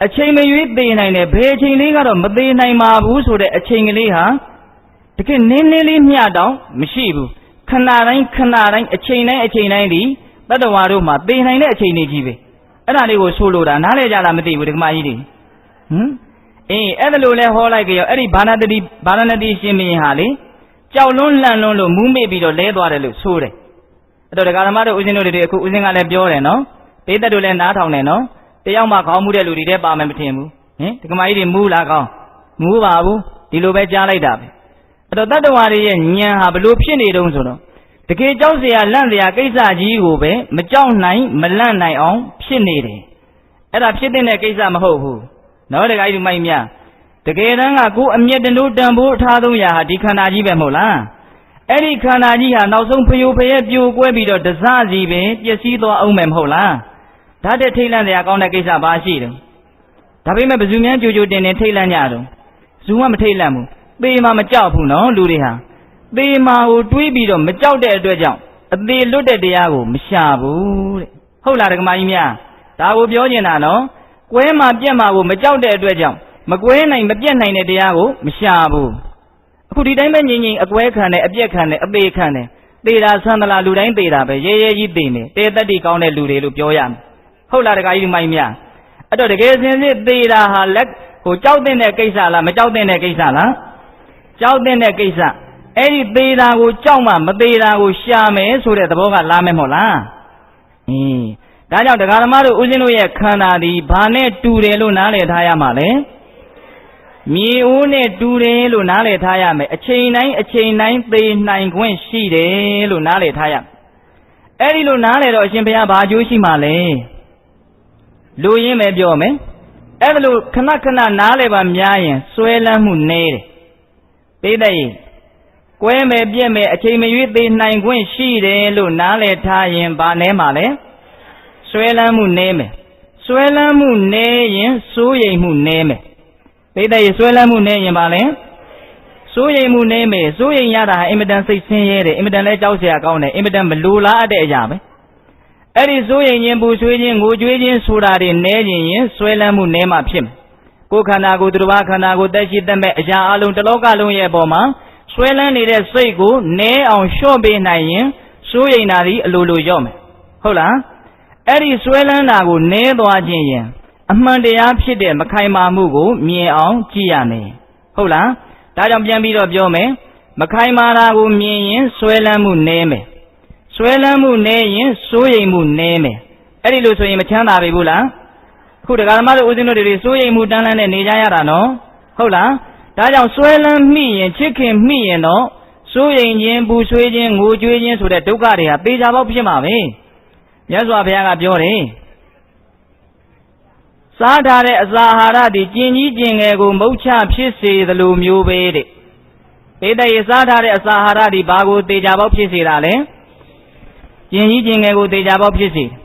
အချိန်မရွေးသေနိုင်တယ်ဘယ်အချိန်လေးကတော့မသေနိုင်ပါဘူးဆိုတဲ့အချိန်ကလေးဟာတကယ်နင်းလေးမျှတောင်မရှိဘူးခဏတိုင်းအချိန်တိုင်းဒီတတ္တဝါတို့မှာသေနိုင်တဲ့အချိန်တွေကြီးပဲအဲ့ဒါလေးကိုဆိုလိုတာနားလည်ကြလားမသိဘူးဒကမကြီးတွေအေးအဲ့ဒါလိုလဲဟောလိုက်ကြရောအဲ့ဒီဗာရာဏသီရှင်မင်းဟာလေကြောက်လွန်းလန့်လွန်းလို့မူးမေ့ပြီးတော့လဲသွားတယ်လို့ဆိုတယ်အဲ့တော့ဒကာဓမ္မတို့ဦးဇင်းတို့တွေအခုဦးဇင်းကလည်းပြောတယ်နော်ဒေသတို့လည်းနားထောင်တယ်နော်တယောက်မှခေါင်းမူးတဲ့လူတွေတည်းပါမယ်မထင်ဘူးဒကမကြီးတွေမူးလားကောင်းမူးပါဘူးဒီလိုပဲကြားလိုက်တာပဲအဲ့တော့တတ္တဝါတွေရဲ့ဉာဏ်ဟာဘလို့ဖြစ်နေတုံးဆိုတော့တကယ်ကြောက်เสียလန့်เสียကိစ္စကြီးကိုပဲမကြောက်နိုင်မလန့်နိုင်အောင်ဖြစ်နေတယ်အဲ့ဒါဖြစ်တဲ့ကိစ္စမဟုတ်ဘူးနော်တခါကြီးမိုက်မြတကယ်တမ်းကကိုယ်အမျက်တလို့တန်ဖိုးအထားဆုံးရာဟာဒီခန္ဓာကြီးပဲမဟုတ်လားအဲ့ဒီခန္ဓာကြီးဟာနောက်ဆုံးဖယိုဖယဲပြိုကွဲပြီးတော့တစစီပဲပျက်စီးသွားအောင်မယ်မဟုတ်လားဒါတဲ့ထိတ်လန့်เสียကောင်းတဲ့ကိစ္စဘာရှိတယ်ဒါပေမဲ့ဘယ်သူများကြိုကြိုတင်တင်ထိတ်လန့်ကြတော့ဘယ်သူမှမထိတ်လန့်ဘူးသေမှာမကြောက်ဘူးနော်လူတွေဟာသေမှာကိုတွေးပြီးတော့မကြောက်တဲ့အတွက်ကြောင့်အသေးလွတ်တဲ့တရားကိုမရှာဘူးတဲ့ဟုတ်လားဒကမကြီးများဒါကိုပြောနေတာနော်ကွဲမှာပြက်မှာကိုမကြောက်တဲ့အတွက်ကြောင့်မကွဲနိုင်မပြက်နိုင်တဲ့တရားကိုမရှာဘူးအခုဒီတိုင်းပဲငြိမ်ငြိမ်အကွဲခံတယ်အပြက်ခံတယ်အသေးခံတယ်သေတာဆန္ဒလာလူတိုင်းသေတာပဲရဲရဲကြီးသေမယ်တေတ္တိကောင်းတဲ့လူတွေလို့ပြောရမယ်ဟုတ်လားဒကာကြီးမိုင်းများအဲ့တော့တကယ်စင်စစ်သေတာဟာလက်ဟိုကြောက်တဲ့ကိစ္စလားမကြောက်တဲ့ကိစ္စလားကြောက်တဲ့ကိစ္စ Eri Tera go Choma, Matera go Shame, so that the Boga Lame Mola. Daja the Garamadu Uzino Yakana, the Bane Ture Lunale Tayamale. Mi une Ture Lunale Tayame, a chain 9, 9 Gwen Shide Lunale Tayam. Eri Lunale or Chimpia Bajushi Male. Louis Mebiome. Evelu Kanakana Naleva Myayan, Suela Munere. Peday. Queme Bieme, a chain with the 9 Gwen Shide Lunale Tayan Banemale. Suela Muneme. Suela Munayan, Suye Muneme. Peday Suela Munayan Bale. Suye Muneme, Suye Yada, Imidan 16 years, Imidan Lejausia Gone, Imidan Belula de Yabe. Eri Suye Yambu Suyin, Gujuin Surari, Nayin, Suela Munema Pim. Kukanago, Drubakanago, Dashi Dame, Jalun, the local Boma, Suela needed Sego, Ne on Shobe Nayin, Suye Nari, Lulu Yome. Hola. Eri Suela Nago, Ne Doajian. Among the Apshide, Makaima Mugu, Mie on Giame. Hola. Tajam Jambi of Yome, Makaima Nago, Mien, Suela Muneme. Suela Munayan, Suye Muneme. Eri Luso Yamachana Bibula. Who the Garamadu Uzino de Suye Mudanan and Nijayarano. Hola. Tajam Suela me and chicken me and no. Suye Yambu Suyan, Wujuan, so that Ducaria, Pizza of Shimame. Yazwa Piaga Biore. Satare Zahara, the Jinji Jingo, Mocha Pisi, the Lumu Bede. Peda is Satare Zahara, the Bago, the Java Pisi Rale. Jinji Jingo, the Java Pisi.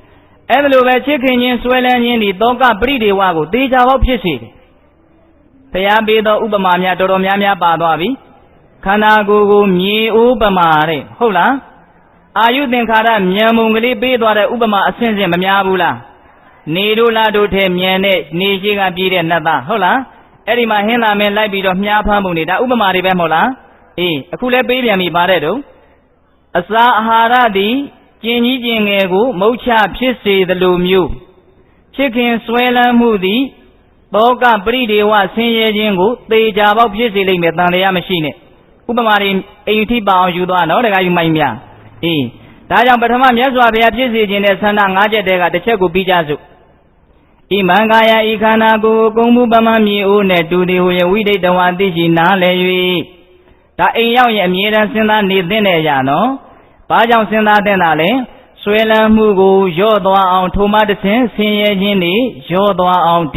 Everywhere chicken in Swellen in the Doga Bridi Wago, the Java Pisi. Payabi the Ubamania, Doromia Badavi. Kanago, Mi Ubamare. Hola. Are you think Kara Miamungli bid or the Ubama ascends in Miabula? Nidula do Temiane, Nijinga Bidi and Nada. Hola. Erima Hena men like bid of Miapamuni, the Ubamari Bemola. A cooler baby and me baredo. Asaharadi, Jinji Jingo, Mocha Pisi the Lumu. Chicken Swella Moody, Boga Bridi was Senior Jingo, the Java Pisi limit than the machine. Ubamari 80 pounds you don't know the guy you might mean. Tajam Batama Yazwa Pisi in the Sana Naja the Checo Bijazu. Imangaya Ikanago, Gombu Bamami, Une, do the we did the one digi Nale. Ta young Yamira Sina Nidinejano. Pajam Sina Denale, Suela Mugu, Jodwa on Tomadison, Senior Jenny, Jodwa on D.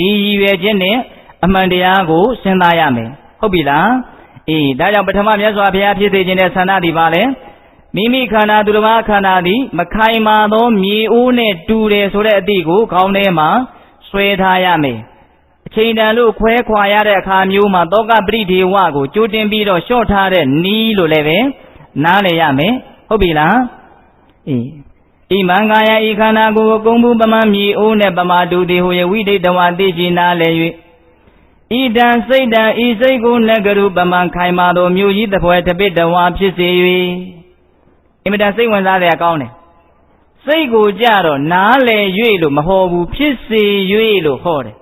Jenny, Amandiago, Sendayame. Hobila, Dajam Batama Yazwa Piati in the Sanadi Vale, Mimi Kana Durva Kanadi, Makaima do Mi Une, 2 days or a digo, Kaunema, Swedayame. Chindalu, Quaquayare, Kamuma, Doga Bridi Wago, Jutin Bido, Short Hare, Nilo Leve, Naleyame. Hobila Imangaya Ikanago, Gombu Bamami, One Bamadu, the we did the one digina lay. Idan Seda is a good negaru Baman Kaimado, Muji, the poet a bit the one Pisi. Imidan say when they are gone. Say go Jaro, Nale Yuelu, Mahobu, Pisi, Yuelu, Horde.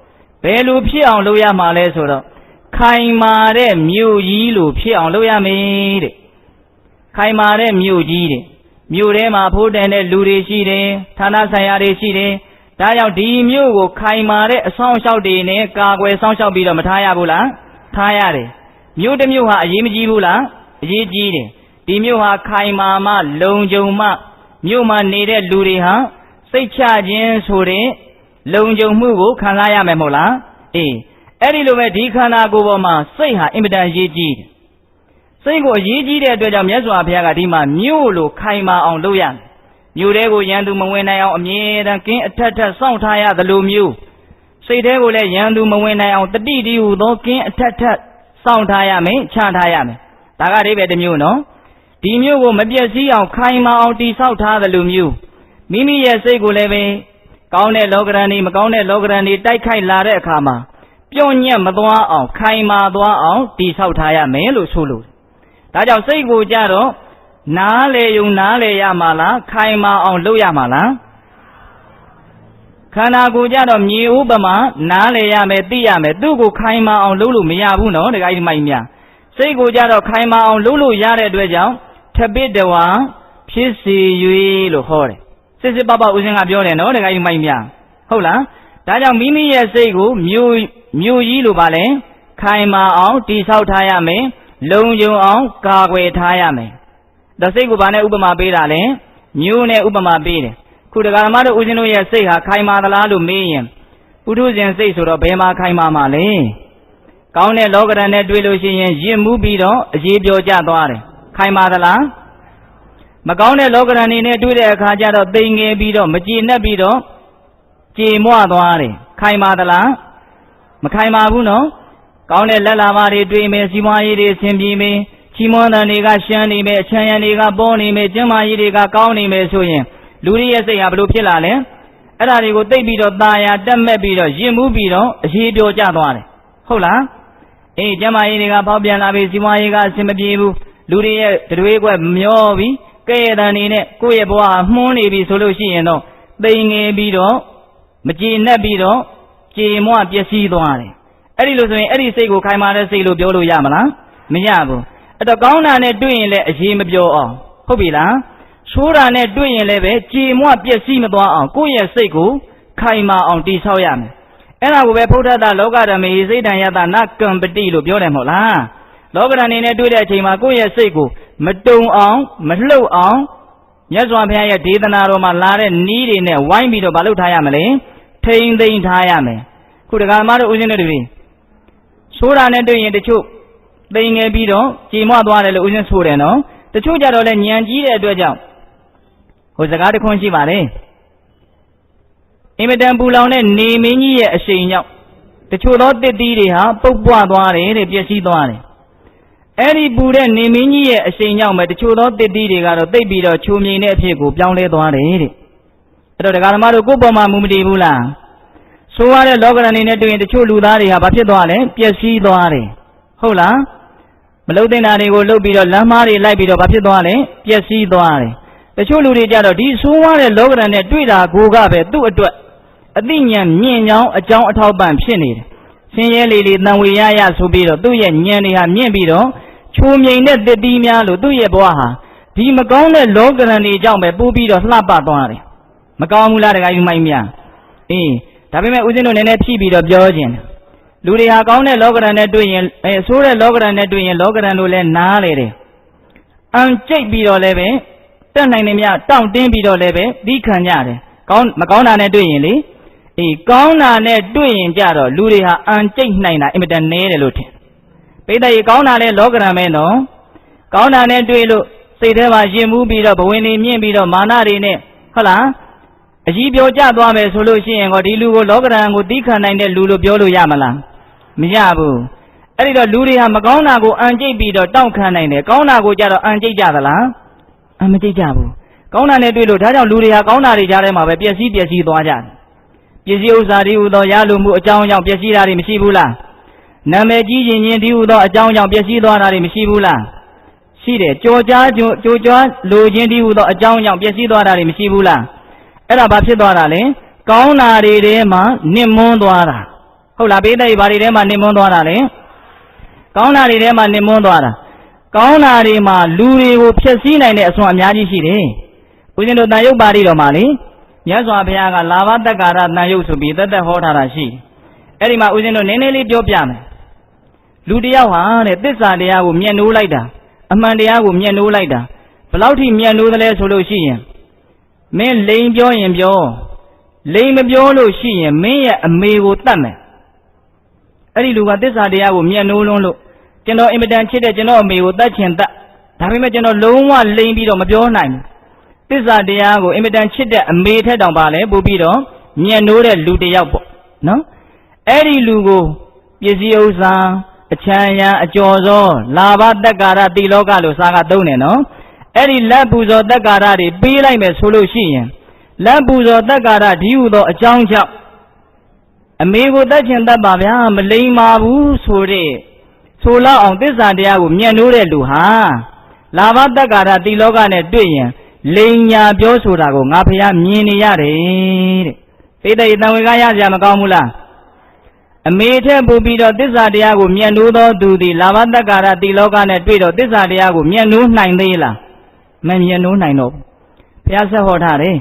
Belu Pion Loya Malesoro. Kaimare, Muji, Pion Loya made. Kaimare Muji. Murema put and a Luri Shide, Tana Sayari Shide, Daya D. Mu, Kaimare, a song shall dine, Gagwe, song shall be the Mataya Bula, Tayare. Mu the Muha, Yimji Bula, Yiji, the Muha Kaimama, Longjoma, Muma needed Luriha, say charging Sure, Longjomu, Kanaya Memola, Eri Lume Dikana Gobama, say her, Imidan Yiji. Singo Yiji de Yamazwa Piagadima, Mulu, Kaima on Luyan. Murego Yandu Mawena on Yeda King Tata Soundtaya the Lumu. Say they will let Yandu Mawena on the Didi Udo King Tata Soundtayame, Chantayame. Tagaribe the Muno. Dimu will maybe see on Kaima on the Southha the Lumu. Mimi Yasego Leve, Gaune Lograni, Magone Lograni, Daikai Lare Kama. Pionia Madua on Kaima Dua on the Southaya Melu Sulu. Tajam Sego Jaro, Nale Yunale Yamala, Kaima on Luyamala. Kana Gujaro Mi Ubama, Nale Yame Diame, Dugu Kaima on Lulu Miyabuno, the guy Maimia. စိတ်ကိုကြတော့ခိုင်မာအောင်လုပ်လို့ရတဲ့အတွက်ကြောင့်ထပိတဝါဖြစ်စီ၍လို့ဟောတယ်စစ်စစ်ပပဦးဇင်းကပြောတယ်နော်တခါကြီးမိုက်မြဟုတ်လားဒါကြောင့်မိမိရဲ့စိတ်ကိုမြို့ကြီးလိုပါလဲခိုင်မာအောင်တိဆောက်ထားရမယ်လုံခြုံအောင်ကာကွယ်ထားရမယ်ဒါစိတ်ကိုဗာနဲ့ဥပမာပေးတာလဲမြို့နဲ့ဥပမာပေးတယ်ခုတက္ကမတို့ဦးဇင်းတို့ရဲ့စိတ်ဟာခိုင်မာသလားလို့မေးရင်ပုထုဇဉ်စိတ်ဆိုတော့ဘယ်မှာခိုင်မာမှာလဲကောင်းတဲ့လောကဓာတ်နဲ့တွေ့လို့ရှိရင်ရင့်မှုပြီးတော့အေးပြောကြသွားတယ်ခိုင်မာသလားမကောင်းတဲ့လောကဓာတ်နေနဲ့တွေ့တဲ့အခါကျတော့သိငယ်ပြီးတော့မကြည်နဲ့ပြီးတော့ကြေမွသွားတယ်ခိုင်မာသလားမခိုင်မာဘူးနော်ကောင်းတဲ့လက်လာပါတွေတွေ့မယ်စီးပွားရေးတွေဆင်ပြေမယ်ချီးမွမ်းတဲ့တွေကရှမ်းနေမယ်အချမ်းရံတွေကပေါ်နေမယ်ကျမ်းမာရေးတွေကကောင်းနေမယ်ဆိုရင်လူတွေရဲ့စိတ်ဟာဘလို့ဖြစ်လာလဲအဲ့ဒါတွေကိုသိပြီးတော့ตาရတက်မဲ့ပြီးတော့ရင်မှုပြီးတော့အေးပြောကြသွားတယ်ဟုတ်လားအေးကျမ်းမာရေးတွေကဖောက်ပြန်လာပြီးစီးပွားရေးကအဆင်မပြေဘူးလူတွေရဲ့တွေးကွက်မျောပြီးကဲ့ရဲ့တန်နေနဲ့ကိုယ့်ရဲ့ဘဝဟာမှုန်းနေပြီဆိုလို့ရှိရင်တော့သိငယ်ပြီးတော့မကြည်နဲ့ပြီးတော့ကြေမွပျက်စီးသွားတယ်အဲ့ဒီလိုဆိုရင်အဲ့ဒီစိတ်ကိုခိုင်မာတဲ့စိတ်လို့ပြောလို့ရမလားမရဘူးအဲ့တော့ကောင်းတာနဲ့တွေ့ရင်လည်းအေးမပြောအောင်ဟုတ်ပြီလားဆိုးတာနဲ့တွေ့ရင်လည်းပဲကြေမွပျက်စီးမသွားအောင်ကိုယ့်ရဲ့စိတ်ကိုခိုင်မာအောင်တည်ဆောက်ရမယ်အဲ့ဒါကိုပဲဗုဒ္ဓတာလောကဓမ္မေစိတ်တန်ယတနာကံပတိလို့ပြောတယ်မဟုတ်လားလောကဓာတ်နေနဲ့တွေ့တဲ့အချိန်မှာကိုယ့်ရဲ့စိတ်ကိုမတုံအောင်မလှုပ်အောင်မြတ်စွာဘုရားရဲ့ဒေသနာတော်မှာလာတဲ့နည်းတွေနဲ့ဝိုင်းပြီးတော့မလုပ်ထားရမလဲထိမ့်သိမ့်ထားရမယ်ခုတက္ကမတို့ဦးဇင်းတို့တွေဆိုးတာနဲ့တွေ့ရင်တချို့သိငယ်ပြီးတော့ကြေမွသွားတယ်လို့ဦးဇင်းဆိုတယ်နော်တချို့ကြတော့လည်းညံကြီးတဲ့အတွက်ကြောင့်ဟိုစကားတစ်ခွန်းရှိပါတယ်အင်မတန်ပူလောင်တဲ့နေမင်းကြီးရဲ့အရှိန်ကြောင့်တချို့သောတစ်သီးတွေဟာပုတ်ပွားသွားတယ်တဲ့ပျက်စီးသွားတယ်အဲ့ဒီပူတဲ့နေမင်းကြီးရဲ့အရှိန်ကြောင့်ပဲတချို့သောတစ်သီးတွေကတော့တိတ်ပြီးတော့ချိုမြိန်တဲ့အဖြစ်ကိုပြောင်းလဲသွားတယ်တဲ့အဲ့တော့ဒကာဓမ္မတို့ကိုယ့်ပေါ်မှာမူမတည်ဘူးလားဆိုရတဲ့လောကဓာတ်နေနဲ့တွေ့ရင်တချို့လူသားတွေဟာဘာဖြစ်သွားလဲပျက်စီးသွားတယ်ဟုတ်လားမလုံတဲ့နာတွေကိုလှုပ်ပြီးတော့လမ်းမားတွေလိုက်ပြီးတော့ဘာဖြစ်သွားလဲပျက်စီးသွားတယ်တချို့လူတွေကြတော့ဒီဆိုးရတဲ့လောကဓာတ်နဲ့တွေ့တာကိုကပဲသူ့အတွက်အသိဉာဏ်မြင့်ကြောင်းအကြောင်းအထောက်ပံ့ဖြစ်နေတယ်ဆင်းရဲလေးတန်ဝေရရဆိုပြီးတော့သူ့ရဲ့ဉာဏ်တွေဟာမြင့်ပြီးတော့ချိုမြိန်တဲ့တစ်သီးများလို့သူ့ရဲ့ဘဝဟာဒီမကောင်းတဲ့လောကဓာတ်တွေကြောင့်ပဲပိုးပြီးတော့လှပသွားတယ်မကောင်းဘူးလားတခါယူမိုင်းမြအေးဒါပေမဲ့ဦးဇင်းတို့နည်းနည်းဖြည့်ပြီးတော့ပြောခြင်းလူတွေဟာကောင်းတဲ့လောကဓာတ်နဲ့တွေ့ရင်ဆိုးတဲ့လောကဓာတ်နဲ့တွေ့ရင်လောကဓာတ်လို့လဲနားလေတယ်အံကြိတ်ပြီးတော့လည်းပဲတက်နိုင်နေမြတောင့်တင်းပြီးတော့လည်းပဲသီးခံကြတယ်ကောင်းမကောင်းတာနဲ့တွေ့ရင်လေအေးကောင်းတာနဲ့တွေ့ရင်ကြတော့လူတွေဟာအံကြိတ်နိုင်တာအင်မတန်နည်းတယ်လို့ထင်ပိဋကရေကောင်းတာလဲလောကဓာတ်ပဲနော်ကောင်းတာနဲ့တွေ့လို့စိတ်ထဲမှာရင်မှုပြီးတော့ဘဝင်တွေမြင့်ပြီးတော့မာနတွေနဲ့ဟုတ်လားအကြီးပြောကြသွားမယ်ဆိုလို့ရှိရင်ဒီလူကိုလောကဓာတ်ကိုသီးခံနိုင်တဲ့လူလို့ပြောလို့ရမလားမရဘူးအဲ့ဒီတော့လူတွေဟာမကောင်းတာကိုအံကြိတ်ပြီးတော့တောင့်ခံနိုင်တယ်ကောင်းတာကိုကြတော့အံကြိတ်ကြသလားအမကြိတ်ကြဘူးကောင်းတာနဲ့တွေ့လို့ဒါကြောင့်လူတွေဟာကောင်းတာတွေကြားထဲမှာပဲပျက်စီးသွားကြတယ်ပစ္စည်းဥစ္စာတွေဟူသောရလိုမှုအကြောင်းကြောင့်ပျက်စီးတာတွေမရှိဘူးလားနာမည်ကြီးခြင်းချင်းဒီဟူသောအကြောင်းကြောင့်ပျက်စီးသွားတာတွေမရှိဘူးလားရှိတယ်ကြော်ကြားလိုခြင်းဒီဟူသောအကြောင်းကြောင့်ပျက်စီးသွားတာတွေမရှိဘူးလားအဲ့ဒါဘာဖြစ်သွားတာလဲကောင်းတာတွေထဲမှာနစ်မွန်းသွားတာဟုတ်လားပိဋကဘာတွေထဲမှာနစ်မွန်းသွားတာလဲကောင်းတာတွေထဲမှာနစ်မွန်းသွားတာကောင်းတာတွေမှာလူတွေကိုဖျက်ဆီးနိုင်တဲ့အစွမ်းအများကြီးရှိတယ်ဦးဇင်းတို့တန်ရုပ်ပါဠိတော်မှာလေမြတ်စွာဘုရားကလာဘတက္ကာရတန်ရုပ်ဆိုပြီးသက်ဟောထားတာရှိအဲ့ဒီမှာဦးဇင်းတို့နည်းနည်းလေးပြောပြမယ်လူတယောက်ဟာတဲ့သစ္စာတရားကိုမျက်နှိုးလိုက်တာအမှန်တရားကိုမျက်နှိုးလိုက်တာဘယ်လောက်ထိမျက်နှိုးသလဲဆိုလို့ရှိရင်မင်းလိန်ပြောရင်ပြောလိန်မပြောလို့ရှိရင်မင်းရဲ့အမေကိုတတ်မယ်အဲ့ဒီလူကသစ္စာတရားကိုမျက်နှိုးလွန်းလို့ကျွန်တော်အင်မတန်ချစ်တဲ့ကျွန်တော်အမေကိုတတ်ချင်တတ်ဒါပေမဲ့ကျွန်တော်လုံးဝလိန်ပြီးတော့မပြောနိုင်ဘူးသစ္စာတရားကိုအင်မတန်ချစ်တဲ့အမေထက်တောင်ပါလဲပို့ပြီးတော့မျက်နှိုးတဲ့လူတယောက်ပေါ့နော်အဲ့ဒီလူကိုပစ္စည်းဥစ္စာအချမ်းရံအကျော်စောလာဘတက္ကာရတိလောကလို့စာကသုံးတယ်နော်အဲ့ဒီလက်ပူဇော်တက္ကာရတွေပေးလိုက်မယ်ဆိုလို့ရှိရင်လက်ပူဇော်တက္ကာရဒီဟုသောအကြောင်းကြောင့်အမေကိုတတ်ချင်တတ်ပါဗျာမလိမ္မာဘူးဆိုလောက်အောင်သစ္စာတရားကိုမျက်နှိုးတဲ့လူဟာလာဘတက္ကာရတိလောကနဲ့တွေ့ရင်လိန်ညာပြောဆိုတာကိုငါဖျားမြင်နေရတယ်တဲ့ပိဋကတန်ဝေကရကြမကောင်းဘူးလား အမေထက်ပူပြီးတော့သစ္စာတရားကိုမြတ်နိုးသောသူသည်လာဘတက္ကာရတိလောကနဲ့တွေ့တော့သစ္စာတရားကိုမြတ်နိုးနိုင်သေးလားမမြတ်နိုးနိုင်တော့ဘူးဘုရားဆက်ဟောထားတယ်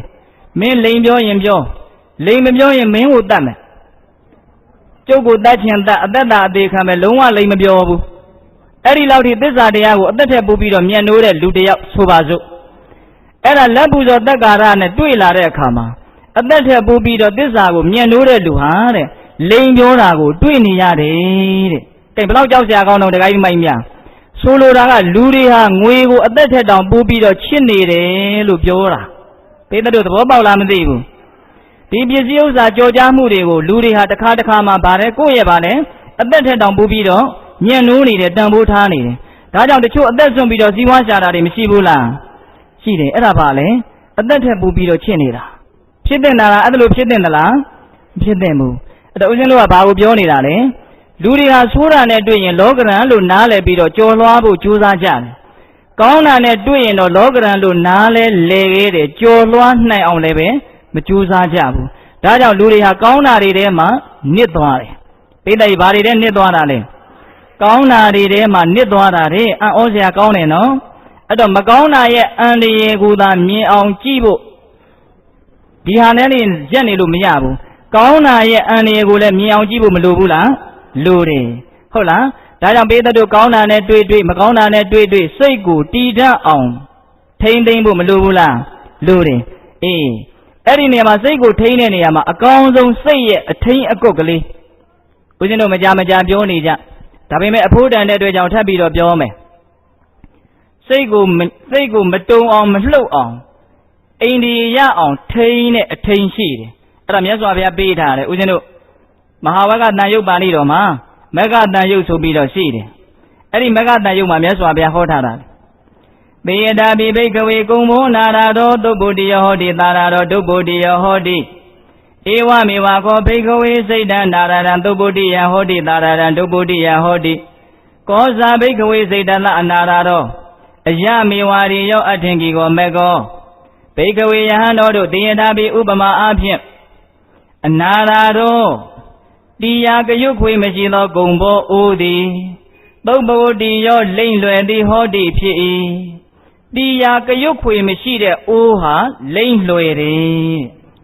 မင်းလိန်ပြောရင်ပြောလိန်မပြောရင်မင်းကိုတတ်မယ်ကျုပ်ကိုတတ်ချင်တတ်အသက်တာအသေးခံမယ်လုံးဝလိန်မပြောဘူးအဲ့ဒီလောက်ထိသစ္စာတရားကိုအသက်ထက်ပူပြီးတော့မြတ်နိုးတဲ့လူတစ်ယောက်ဆိုပါစို့အဲ့ဒါလက်ပူဇော်တက္ကာရနဲ့တွေ့လာတဲ့အခါမှာအသက်ထက်ပူပြီးတော့သစ္စာကိုမြတ်နိုးတဲ့လူဟာတဲ့လိန်ပြောတာကိုတွေ့နေရတယ်တဲ့ဘယ်လောက်ကြောက်စရာကောင်းတော့တခါကြီးမိုက်များဆိုလိုတာကလူတွေဟာငွေကိုအသက်ထက်တောင်ပူပြီးတော့ချစ်နေတယ်လို့ပြောတာပေတတို့သဘောပေါက်လားမသိဘူးဒီပစ္စည်းဥစ္စာကြော်ကြားမှုတွေကိုလူတွေဟာတစ်ခါတစ်ခါမှဗါတယ်ကိုယ့်ရဲ့ဗါတယ်အသက်ထက်တောင်ပူပြီးတော့ညံ့နိုးနေတယ်တန်ဖိုးထားနေတယ်ဒါကြောင့်တချို့အသက်ဆွန့်ပြီးတော့စီးပွားရှာတာတွေမရှိဘူးလားရှိတယ်အဲ့ဒါပါလေအသက်ထက်ပူပြီးတော့ချစ်နေတာဖြစ်တဲ့နာလားအဲ့ဒါလို့ဖြစ်တဲ့သလားမဖြစ်တဲ့ဘူးအဲ့တော့ဦးဇင်းတို့ကဘာကိုပြောနေတာလဲလူတွေဟာဆိုးတာနဲ့တွေ့ရင်လောကရန်လို့နားလည်ပြီးတော့ကြော်လွှားဖို့ကြိုးစားကြတယ်ကောင်းတာနဲ့တွေ့ရင်တော့လောကရန်လို့နားလဲလဲခဲ့တယ်ကြော်လွှားနိုင်အောင်လည်းပဲမကြိုးစားကြဘူးဒါကြောင့်လူတွေဟာကောင်းတာတွေထဲမှာနစ်သွားတယ်ပိဋကဘာတွေထဲနစ်သွားတာလဲကောင်းတာတွေထဲမှာနစ်သွားတာတဲ့အံ့ဩစရာကောင်းတယ်နော်အဲ့တော့မကောင်းတာရဲ့အန္တရာယ်ကိုသာမြင်အောင်ကြည့်ဖို့ဒီဟာနဲ့လည်းရက်နေလို့မရဘူးကောင်းတာရဲ့အန္တရာယ်ကိုလည်းမြင်အောင်ကြည့်ဖို့မလိုဘူးလားလိုတယ်ဟုတ်လားဒါကြောင့်ပိဋကတို့ကောင်းတာနဲ့တွေ့တွေ့မကောင်းတာနဲ့တွေ့တွေ့စိတ်ကိုတည်တတ်အောင်ထိမ့်သိမ့်ဖို့မလိုဘူးလားလိုတယ်အေးအဲ့ဒီနေရာမှာစိတ်ကိုထိန်းတဲ့နေရာမှာအကောင်းဆုံးစိတ်ရဲ့အထိန်းအကွက်ကလေးဦးဇင်းတို့မကြပြောနေကြဒါပေမဲ့အဖို့တန်တဲ့အတွက်ကြောင့်ထပ်ပြီးတော့ပြောမယ်စိတ်ကိုမတုံအောင်မလှုပ်အောင်အိန္ဒိယအောင်ထိန်းတဲ့အထိန်းရှိတယ်အဲ့ဒါမြတ်စွာဘုရားပေးထားတယ်ဦးဇင်းတို့မဟာဝကတန်ယုတ်ပါဠိတော်မှာမဂ္ဂတန်ယုတ်ဆိုပြီးတော့ရှိတယ်အဲ့ဒီမဂ္ဂတန်ယုတ်မှာမြတ်စွာဘုရားဟောထားတာပေယတာပိဘိကဝေကုံဘောနာရတောသုဗ္ဗုတိယဟောတိသာရတောဒုဗ္ဗုတိယဟောတိဧဝမေဝခောဘိကဝေစိတ်တံနာရတံသုဗ္ဗုတိယဟောတိသာရတံဒုဗ္ဗုတိယဟောတိကောဇာဘိကဝေစိတ်တံလအနာရတောအယမေဝရိယောအထင်ကြီးကိုမေကောဘိကဝေယဟန်တော်တို့တေယတာပိဥပမာအဖြင့်အနာရတောတရားကရွတ်ခွေမရှိသောဂုံဘောအိုးသည်သုဗ္ဗုတိယောလိမ့်လွယ်သည်ဟောတိဖြစ်၏တရားကရွတ်ခွေမရှိတဲ့အိုးဟာလိမ့်လွယ်တယ်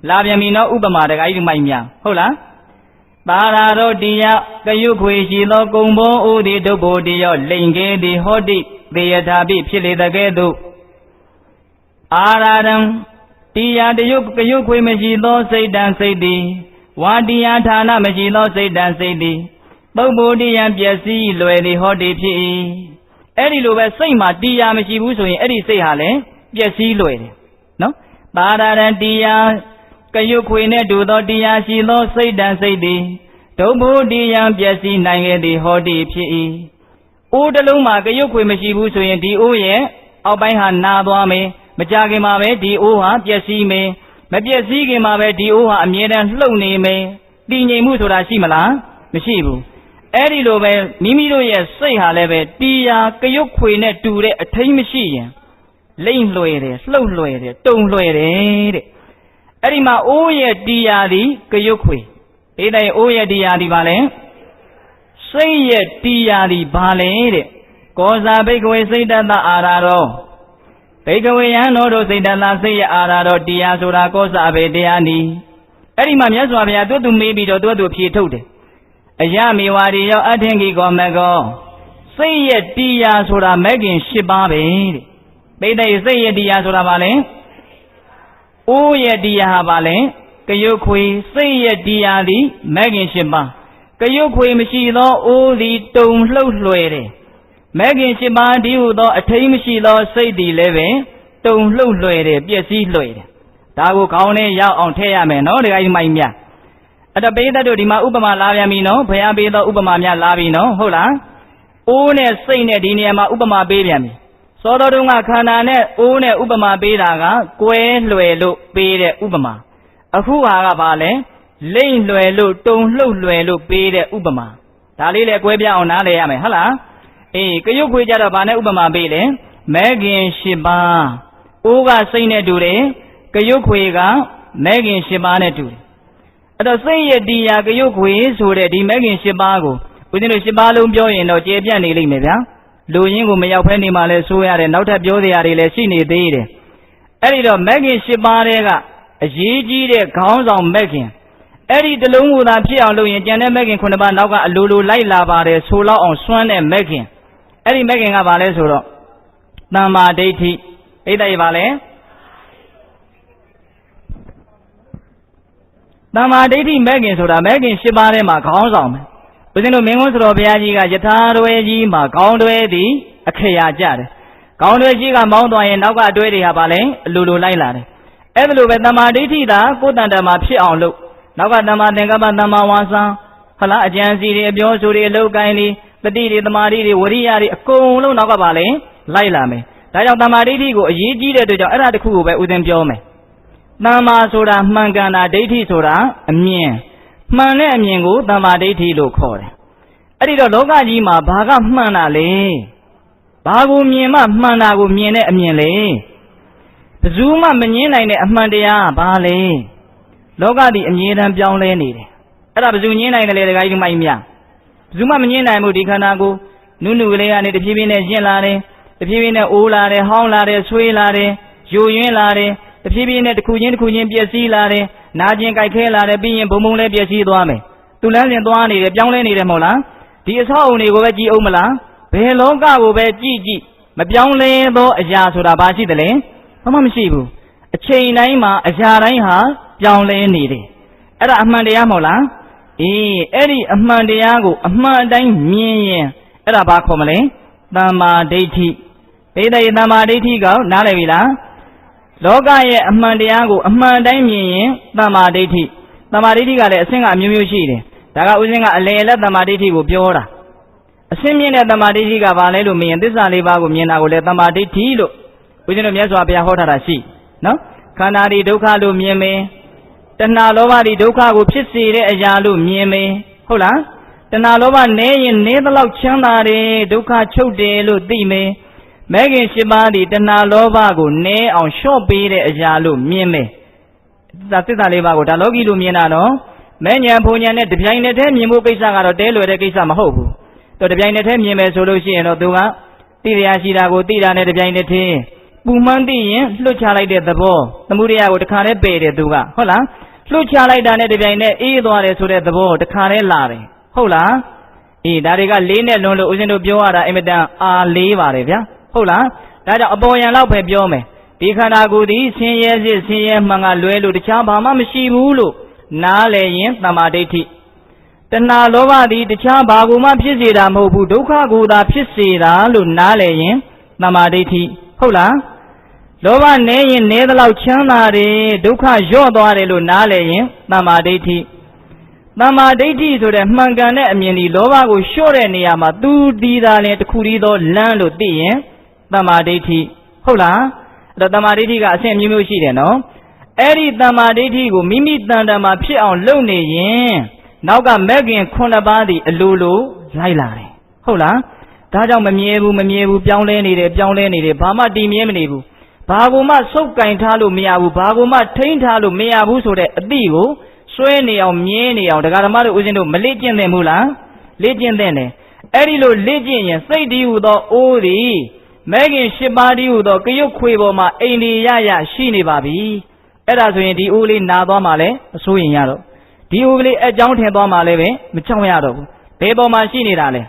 လာပြန်ပြီနော်ဥပမာတကကြီးမိုက်များဟုတ်လားသာရာတော်တရားကရွတ်ခွေရှိသောဂုံဘောအိုးသည်သုဗ္ဗုတိယောလိမ့်ခဲ့သည်ဟောတိသေယထာပိဖြစ်လေတကဲ့သို့အာရံတရားတရွတ်ကရွတ်ခွေမရှိသောစိတ်တံစိတ်သည်ဝါတရားဌာနမရှိသောစိတ်တံစိတ်သည်ပုပ္ပုတ္တိယံပျက်စီးလွယ်သည်ဟောတိဖြစ်၏အဲ့ဒီလိုပဲစိတ်မှာတရားမရှိဘူးဆိုရင်အဲ့ဒီစိတ်ဟာလည်းပျက်စီးလွယ်တယ်နော်ပါရရန်တရားကရွတ်ခွေနဲ့တူသောတရားရှိသောစိတ်တံစိတ်သည်ဒုဗ္ဗုတ္တိယံပျက်စီးနိုင်ခဲ့သည်ဟောတိဖြစ်၏အိုးတစ်လုံးမှာကရွတ်ခွေမရှိဘူးဆိုရင်ဒီအိုးရဲ့အောက်ပိုင်းဟာနာသွားမယ်မကြခင်မှာပဲဒီအိုးဟာပျက်စီးမယ်မပျက်စီးခင်မှာပဲဒီအိုးဟာအမြဲတမ်းလှုပ်နေမယ်တည်ငြိမ်မှုဆိုတာရှိမလားမရှိဘူးအဲ့ဒီလိုပဲမိမိတို့ရဲ့စိတ်ဟာလည်းပဲတရားကရွတ်ခွေနဲ့တူတဲ့အထိမ်းမရှိရင်လိမ့်လွယ်တယ်လှုပ်လွယ်တယ်တုံလွယ်တယ်တဲ့အဲ့ဒီမှာအိုးရဲ့တရားသည်ကရွတ်ခွေဒီတိုင်အိုးရဲ့တရားသည်ဘာလဲစိတ်ရဲ့တရားသည်ဘာလဲတဲ့ကောဇာဘိကဝေစိတ်တတအာရရောဘိကဝေယံတော်တို့စိတ်တတစိတ်ရအာရရောတရားဆိုတာကောဇာဘေတရားနီအဲ့ဒီမှာမြတ်စွာဘုရားသူ့သူမေးပြီးတော့သူ့သူဖြေထုတ်တယ်အယမေဝရိယောအထင်ကြီးကောမကောစိတ်ရဲ့တရားဆိုတာမဂ်ခင်၈ပါးပဲတဲ့ပိဋကစိတ်ရဲ့တရားဆိုတာဘာလဲအိုးရဲ့တရားဟာဘာလဲကရွတ်ခွေစိတ်ရဲ့တရားသည်မဂ်ခင်၈ပါးကရွတ်ခွေမရှိသောအိုးသည်တုံလှုပ်လွယ်တယ်မဂ်ခင်၈ပါးဒီဟုသောအထိမ်းမရှိသောစိတ်သည်လည်းပဲတုံလှုပ်လွယ်တယ်ပျက်စီးလွယ်တယ်ဒါကိုခေါင်းထဲရောက်အောင်ထည့်ရမယ်နော်ဒီကိမိုင်းများအဲ့တော့ပိဋကတို့ဒီမှာဥပမာလာပြန်ပြီနော်ဘုရားပေးသောဥပမာများလာပြီနော်ဟုတ်လားအိုးနဲ့စိတ်နဲ့ဒီနေရာမှာဥပမာပေးပြန်ပြီစောတော်တုန်းကခန္ဓာနဲ့အိုးနဲ့ဥပမာပေးတာကကွဲလွယ်လို့ပေးတဲ့ဥပမာအခုဟာကဘာလဲလိမ့်လွယ်လို့တုံလှုပ်လွယ်လို့ပေးတဲ့ဥပမာဒါလေးလည်းကွဲပြားအောင်နားလည်ရမယ်ဟုတ်လားအေးကရွတ်ခွေကြတော့ဘာနဲ့ဥပမာပေးလဲမဲခင်၈ပါးအိုးကစိတ်နဲ့တူတယ်ကရွတ်ခွေကမဲခင်၈ပါးနဲ့တူတယ် အဲ့တော့စိတ်ရဲ့တရားကရုတ်ခွေဆိုတဲ့ဒီမဲခင်၈ပါးကိုဦးဇင်းတို့၈ပါးလုံးပြောရင်တော့ကျေပြတ်နေလိမ့်မယ်ဗျာလူရင်းကိုမရောက်ဖဲနေမှလည်းဆိုးရတယ်နောက်ထပ်ပြောစရာတွေလည်းရှိနေသေးတယ်အဲ့ဒီတော့မဲခင်၈ပါးတဲ့ကအရေးကြီးတဲ့ခေါင်းဆောင်မဲခင်အဲ့ဒီတလုံးမူသာဖြစ်အောင်လုပ်ရင်ကျန်တဲ့မဲခင်9ပါးနောက်ကအလိုလိုလိုက်လာပါတယ်ဆိုလောက်အောင်စွမ်းတဲ့မဲခင်အဲ့ဒီမဲခင်ကဘာလဲဆိုတော့တမ္မာဒိဋ္ဌိအိဋ္ဌိဘာလဲတမ္မာဒိဋ္ဌိမဲခင်ဆိုတာမဲခင်၈ပါးထဲမှာခေါင်းဆောင်ပဲဦးဇင်းတို့မင်းကွန်းစတော်ဘုရားကြီးကယထာတွဲကြီးမှာခေါင်းတွဲသည်အခရာကြတယ်ခေါင်းတွဲကြီးကမောင်းသွားရင်နောက်ကအတွဲတွေဟာဘာလဲအလိုလိုလိုက်လာတယ်အဲ့ဒါလိုပဲတမ္မာဒိဋ္ဌိသာကိုယ်တန်တမှာဖြစ်အောင်လုပ်နောက်ကတမ္မာသင်္ကပ္ပတမ္မာဝါစာဟလားအကျဉ်းစီတွေအပြောဆိုတွေအလုပ်ကိုင်းတွေတတိတွေတမာတိတွေဝရိယတွေအကုန်လုံးနောက်ကဘာလဲလိုက်လာမယ်ဒါကြောင့်တမ္မာဒိဋ္ဌိကိုအရေးကြီးတဲ့အတွက်ကြောင့်အဲ့ဒါတခုကိုပဲဦးဇင်းပြောမယ်တမ္မာဆိုတာမှန်ကန်တာဒိဋ္ဌိဆိုတာအမြင်မှန်တဲ့အမြင်ကိုတမ္မာဒိဋ္ဌိလို့ခေါ်တယ်အဲ့ဒီတော့လောကကြီးမှာဘာကမှန်တာလဲဘာကိုမြင်မှမှန်တာကိုမြင်တဲ့အမြင်လေဘယ်သူမှမငြင်းနိုင်တဲ့အမှန်တရားဘာလဲလောကသည်အမြဲတမ်းပြောင်းလဲနေတယ်အဲ့ဒါဘယ်သူငြင်းနိုင်တယ်လဲတခါကြီးမိုက်မြဘယ်သူမှမငြင်းနိုင်ဘူးဒီခန္ဓာကိုနုနုကလေးကနေတဖြည်းဖြည်းနဲ့ရှင်းလာတယ်တဖြည်းဖြည်းနဲ့အိုးလာတယ်ဟောင်းလာတယ်ဆွေးလာတယ်ယိုယွင်းလာတယ်တဖြည်းဖြည်းနဲ့တစ်ခုချင်းပျက်စီးလာတယ်နာကျင်ကြိုက်ခဲလာတယ်ပြီးရင်ဘုံဘုံလည်းပျက်စီးသွားမယ်သူလမ်းစဉ်သွားနေတယ်ပြောင်းလဲနေတယ်မဟုတ်လားဒီအဆောက်အုံတွေကိုပဲကြည်အောင်မလားဘယ်လောကကိုပဲကြည်မပြောင်းလဲသောအရာဆိုတာဘာရှိတယ်လဲဘာမှမရှိဘူးအချိန်တိုင်းမှာအရာတိုင်းဟာပြောင်းလဲနေတယ်အဲ့ဒါအမှန်တရားမဟုတ်လားအေးအဲ့ဒီအမှန်တရားကိုအမှန်အတိုင်းမြင်ရင်အဲ့ဒါဘာခေါ်မလဲတမ္မာဒိဋ္ဌိဘိဓိတမ္မာဒိဋ္ဌိကောနားလည်ပြီလားလောကရဲ့အမှန်တရားကိုအမှန်တိုင်းမြင်ရင်တမ္မာဒိဋ္ဌိတမ္မာဒိဋ္ဌိကလည်းအဆင့်ကအမျိုးမျိုးရှိတယ်ဒါကဥစဉ်ကအလယ်လက်တမ္မာဒိဋ္ဌိကိုပြောတာအဆင့်မြင့်တဲ့တမ္မာဒိဋ္ဌိကဘာလဲလို့မြင်ရင်သစ္စာလေးပါးကိုမြင်တာကိုလည်းတမ္မာဒိဋ္ဌိလို့ဥစဉ်တို့မြတ်စွာဘုရားဟောထားတာရှိနော်ခန္ဓာဒီဒုက္ခလို့မြင်မယ်တဏှာလောဘဒီဒုက္ခကိုဖြစ်စေတဲ့အရာလို့မြင်မယ်ဟုတ်လားတဏှာလောဘနည်းရင်နည်းသလောက်ချမ်းသာတယ်ဒုက္ခချုပ်တယ်လို့သိမယ်မဲခင်၈ပါးဒီတဏှာလောဘကိုနည်းအောင်လျှော့ပေးတဲ့အရာလို့မြင်မယ်သစ္စာလေးပါးကိုဒါလောကီလို့မြင်တာနော်မဲညာဘုံညာနဲ့တပြိုင်နက်တည်းမြင်ဖို့ကိစ္စကတော့တဲလွယ်တဲ့ကိစ္စမဟုတ်ဘူးတော့တပြိုင်နက်တည်းမြင်မယ်ဆိုလို့ရှိရင်တော့သူကသိရရှိတာကိုသိတာနဲ့တပြိုင်နက်တည်းပူမှန်းသိရင်လွတ်ချလိုက်တဲ့သဘောသမုဒိယကိုတခါတည်းပယ်တယ်သူကဟုတ်လားလွတ်ချလိုက်တာနဲ့တပြိုင်နက်အေးသွားတယ်ဆိုတဲ့သဘောတခါတည်းလာတယ်ဟုတ်လားအေးဒါတွေကလေးနဲ့လွန်လို့ဦးဇင်းတို့ပြောရတာအင်မတန်အားလေးပါတယ်ဗျာဟုတ်လားဒါကြောင့်အပေါ်ယံလောက်ပဲပြောမယ်ဒီခန္ဓာကိုယ်ဒီဆင်းရဲစစ်ဆင်းရဲမှန်ကလွဲလို့တခြားဘာမှမရှိဘူးလို့နားလည်ရင်တမ္မာဒိဋ္ဌိတဏှာလောဘသည်တခြားဘာကိုမှဖြစ်စေတာမဟုတ်ဘူးဒုက္ခကိုသာဖြစ်စေတာလို့နားလည်ရင်တမ္မာဒိဋ္ဌိဟုတ်လားလောဘနည်းရင်နည်းသလောက်ချမ်းသာတယ်ဒုက္ခလျော့သွားတယ်လို့နားလည်ရင်တမ္မာဒိဋ္ဌိတမ္မာဒိဋ္ဌိဆိုတဲ့မှန်ကန်တဲ့အမြင်ဒီလောဘကိုလျှော့တဲ့နေရာမှာသူဒီသာလင်တစ်ခုတည်းသောလမ်းလို့သိရင်တမ္မာဒိဋ္ဌိဟုတ်လားအဲ့တော့တမ္မာဒိဋ္ဌိကအဆင့်မျိုးမျိုးရှိတယ်နော်အဲ့ဒီတမ္မာဒိဋ္ဌိကိုမိမိတန်တမှာဖြစ်အောင်လုပ်နေရင်နောက်ကမဂ်ခင်9ပါးဒီအလိုလိုလိုက်လာတယ်ဟုတ်လားဒါကြောင့်မမြဲဘူးပြောင်းလဲနေတယ်ဘာမှတည်မြဲမနေဘူးဘာကိုမှစုပ်ကင်ထားလို့မရဘူးဘာကိုမှထိန်းထားလို့မရဘူးဆိုတဲ့အသည့်ကိုစွဲနေအောင်မြဲနေအောင်တရားဓမ္မတို့ဦးဇင်းတို့မလေ့ကျင့်သင့်ဘူးလားလေ့ကျင့်သင့်တယ်အဲ့ဒီလိုလေ့ကျင့်ရင်စိတ်တည်းဟူသောအိုးသည်မဲခင်၈ပါးတည်းဟူသောကရုတ်ခွေပေါ်မှာအိန္ဒိယရှိနေပါပြီအဲ့ဒါဆိုရင်ဒီအိုးလေးနာသွားမှလည်းမစိုးရင်ရတော့ဒီအိုးကလေးအကြောင်းထင်သွားမှလည်းပဲမချောင်ရတော့ဘူးဘယ်ပေါ်မှာရှိနေတာလဲ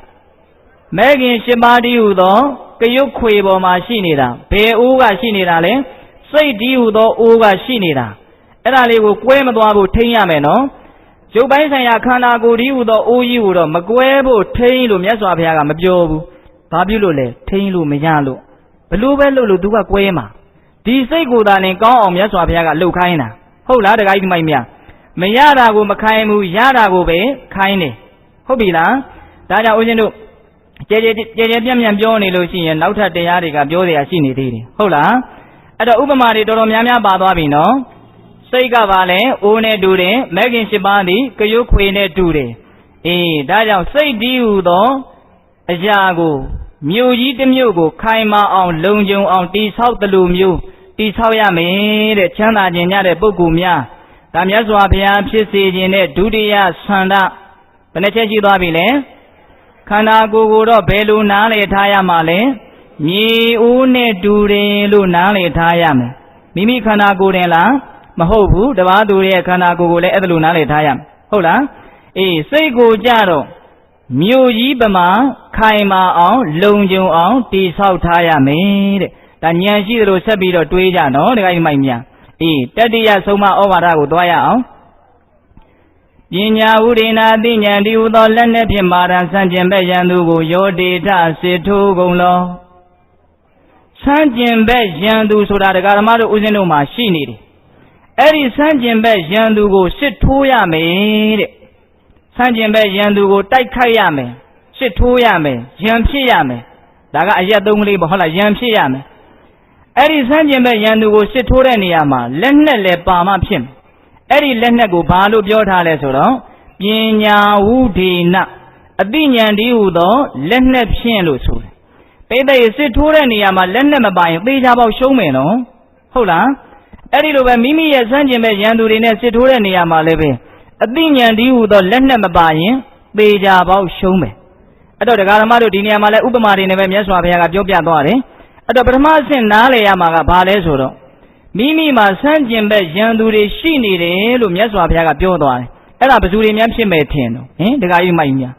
မဲခင်၈ပါးတည်းဟူသောကရုတ်ခွေပေါ်မှာရှိနေတာဘယ်အိုးကရှိနေတာလဲစိတ်တည်းဟူသောအိုးကရှိနေတာအဲ့ဒါလေးကိုကွဲမသွားဖို့ထိန်းရမယ်နော်ရုပ်ပိုင်းဆိုင်ရာခန္ဓာကိုယ်တည်းဟူသောအိုးကြီးကိုတော့မကွဲဖို့ထိန်းလို့မြတ်စွာဘုရားကမပြောဘူးဘာပြုလို့လဲထိန်းလို့မရလို့ဘလို့ပဲလို့သူကကွဲမှာဒီစိတ်ကိုယ်သာနဲ့ကောင်းအောင်မြတ်စွာဘုရားကလှုပ်ခိုင်းတာဟုတ်လားတခါကြီးမိုက်မြမရတာကိုမခိုင်းဘူးရတာကိုပဲခိုင်းတယ်ဟုတ်ပြီလားဒါကြောင့်ဦးဇင်းတို့ကြဲပြန့်ပြောနေလို့ရှိရင်နောက်ထပ်တရားတွေကပြောเสียရှိနေသေးတယ်ဟုတ်လားအဲ့တော့ဥပမာတွေတော်တော်များပါသွားပြီနော်စိတ်ကပါလဲအိုးနဲ့တူတယ်မဂ်ခင်၈ပါးသည်ကရုတ်ခွေနဲ့တူတယ်အေးဒါကြောင့်စိတ်တည်းဟူသောအရာကိုမြို့ကြီးတစ်မြို့ကိုခိုင်မာအောင်လုံခြုံအောင်တိဆောက်သလိုမျိုးတိဆောက်ရမယ်တဲ့ချမ်းသာခြင်းကြတဲ့ပုဂ္ဂိုလ်များ ဒါမြတ်စွာဘုရားဖြစ်စေခြင်းနဲ့ဒုတိယဆန္ဒဘယ်နှချက်ရှိသွားပြီလဲခန္ဓာကိုယ်ကိုတော့ဘယ်လိုနားလည်ထားရမှာလဲမြေဦးနဲ့တူတယ်လို့နားလည်ထားရမယ်မိမိခန္ဓာကိုယ်တင်လားမဟုတ်ဘူးတပါးသူရဲ့ခန္ဓာကိုယ်ကိုလည်းအဲ့ဒါလိုနားလည်ထားရမယ်ဟုတ်လားအေးစိတ်ကိုကြတော့မြို့ကြီးပမာခိုင်မာအောင်လုံခြုံအောင်တည်ဆောက်ထားရမယ်တဲ့ဒါဉာဏ်ရှိသလိုဆက်ပြီးတော့တွေးကြနော်ဒကာကြီးမိုက်များအေးတတိယဆုံးမဩဝါဒကိုသွားရအောင်ပညာဥဒိနာတိဉာဏ်ဒီဟုသောလက်နဲ့ဖြင့်မာရန်ဆန့်ကျင်ဘက်ရန်သူကိုယောဒေထစေထိုးကုန်လောဆန့်ကျင်ဘက်ရန်သူဆိုတာဒကာဓမ္မတို့ဦးဇင်းတို့မှာရှိနေတယ်အဲ့ဒီဆန့်ကျင်ဘက်ရန်သူကိုစစ်ထိုးရမယ်တဲ့ဆန့်ကျင်ဘက်ရန်သူကိုတိုက်ခိုက်ရမယ်စစ်ထိုးရမယ်ရန်ဖြစ်ရမယ်ဒါကအရက်သုံးကလေးပေါ့ဟုတ်လားရန်ဖြစ်ရမယ်အဲ့ဒီဆန့်ကျင်ဘက်ရန်သူကိုစစ်ထိုးတဲ့နေရာမှာလက်နဲ့လည်းပါမှဖြစ်မယ်အဲ့ဒီလက်နဲ့ကိုဘာလို့ပြောထားလဲဆိုတော့ပညာဝုဒိနအတိဉာဏ်ဒီဟုသောလက်နဲ့ဖြင့်လို့ဆိုတယ်ပိဋကစစ်ထိုးတဲ့နေရာမှာလက်နဲ့မပါရင်သေချာပေါက်ရှုံးမယ်နော်ဟုတ်လားအဲ့ဒီလိုပဲမိမိရဲ့ဆန့်ကျင်ဘက်ရန်သူတွေနဲ့စစ်ထိုးတဲ့နေရာမှာလည်းပဲအတိဉာဏ်ဒီဟုသောလက်နဲ့မပါရင်သေချာပေါက်ရှုံးမယ်အဲ့တော့ဒကာဓမ္မတို့ဒီနေရာမှာလည်းဥပမာတွေနဲ့ပဲမြတ်စွာဘုရားကပြောပြသွားတယ်အဲ့တော့ပထမအဆင့်နားလည်ရမှာကဘာလဲဆိုတော့မိမိမှာဆန့်ကျင်ဘက်ရန်သူတွေရှိနေတယ်လို့မြတ်စွာဘုရားကပြောသွားတယ်အဲ့ဒါဘယ်သူတွေများဖြစ်မဲ့ထင်တော့ဒကာကြီးမိုက်မျာ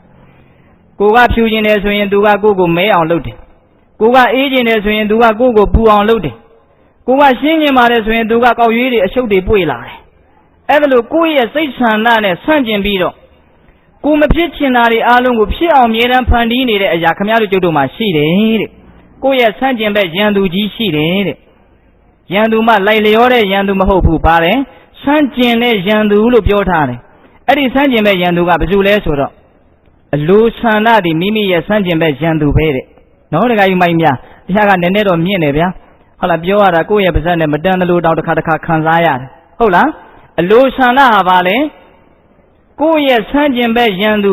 းကိုကဖြူကျင်တယ်ဆိုရင်သူကကိုယ့်ကိုမဲအောင်လုပ်တယ်ကိုကအေးကျင်တယ်ဆိုရင်သူကကိုယ့်ကိုပူအောင်လုပ်တယ်ကိုကရှင်းကျင်ပါတယ်ဆိုရင်သူကကောက်ရွေးတွေအရှုပ်တွေပွေလာတယ်အဲ့ဒါလို့ကိုယ့်ရဲ့စိတ်ဆန္ဒနဲ့ဆန့်ကျင်ပြီးတော့ကိုမဖြစ်ချင်တာတွေအားလုံးကိုဖြစ်အောင်မြေတမ်းဖန်တီးနေတဲ့အရာခမည်းတော်ကျုပ်တို့မှာရှိတယ်တဲ့ကိုယ့်ရဲ့ဆန့်ကျင်ဘက်ရန်သူကြီးရှိတယ်တဲ့ရန်သူမှလိုက်လျောတဲ့ရန်သူမဟုတ်ဘူးပါလေဆန့်ကျင်တဲ့ရန်သူလို့ပြောထားတယ်အဲ့ဒီဆန့်ကျင်ဘက်ရန်သူကဘယ်သူလဲဆိုတော့အလိုဆန္ဒတွေမိမိရဲ့ဆန့်ကျင်ဘက်ရန်သူပဲတဲ့နော်တခါယူမိုင်းများတရားကနည်းနည်းတော့မြင့်တယ်ဗျာဟုတ်လားပြောရတာကိုယ့်ရဲ့ပါးစပ်နဲ့မတန်တလို့တောင်တစ်ခါခံစားရတယ်ဟုတ်လားအလိုဆန္ဒဟာပါလေကိုယ့်ရဲ့ဆန့်ကျင်ဘက်ရန်သ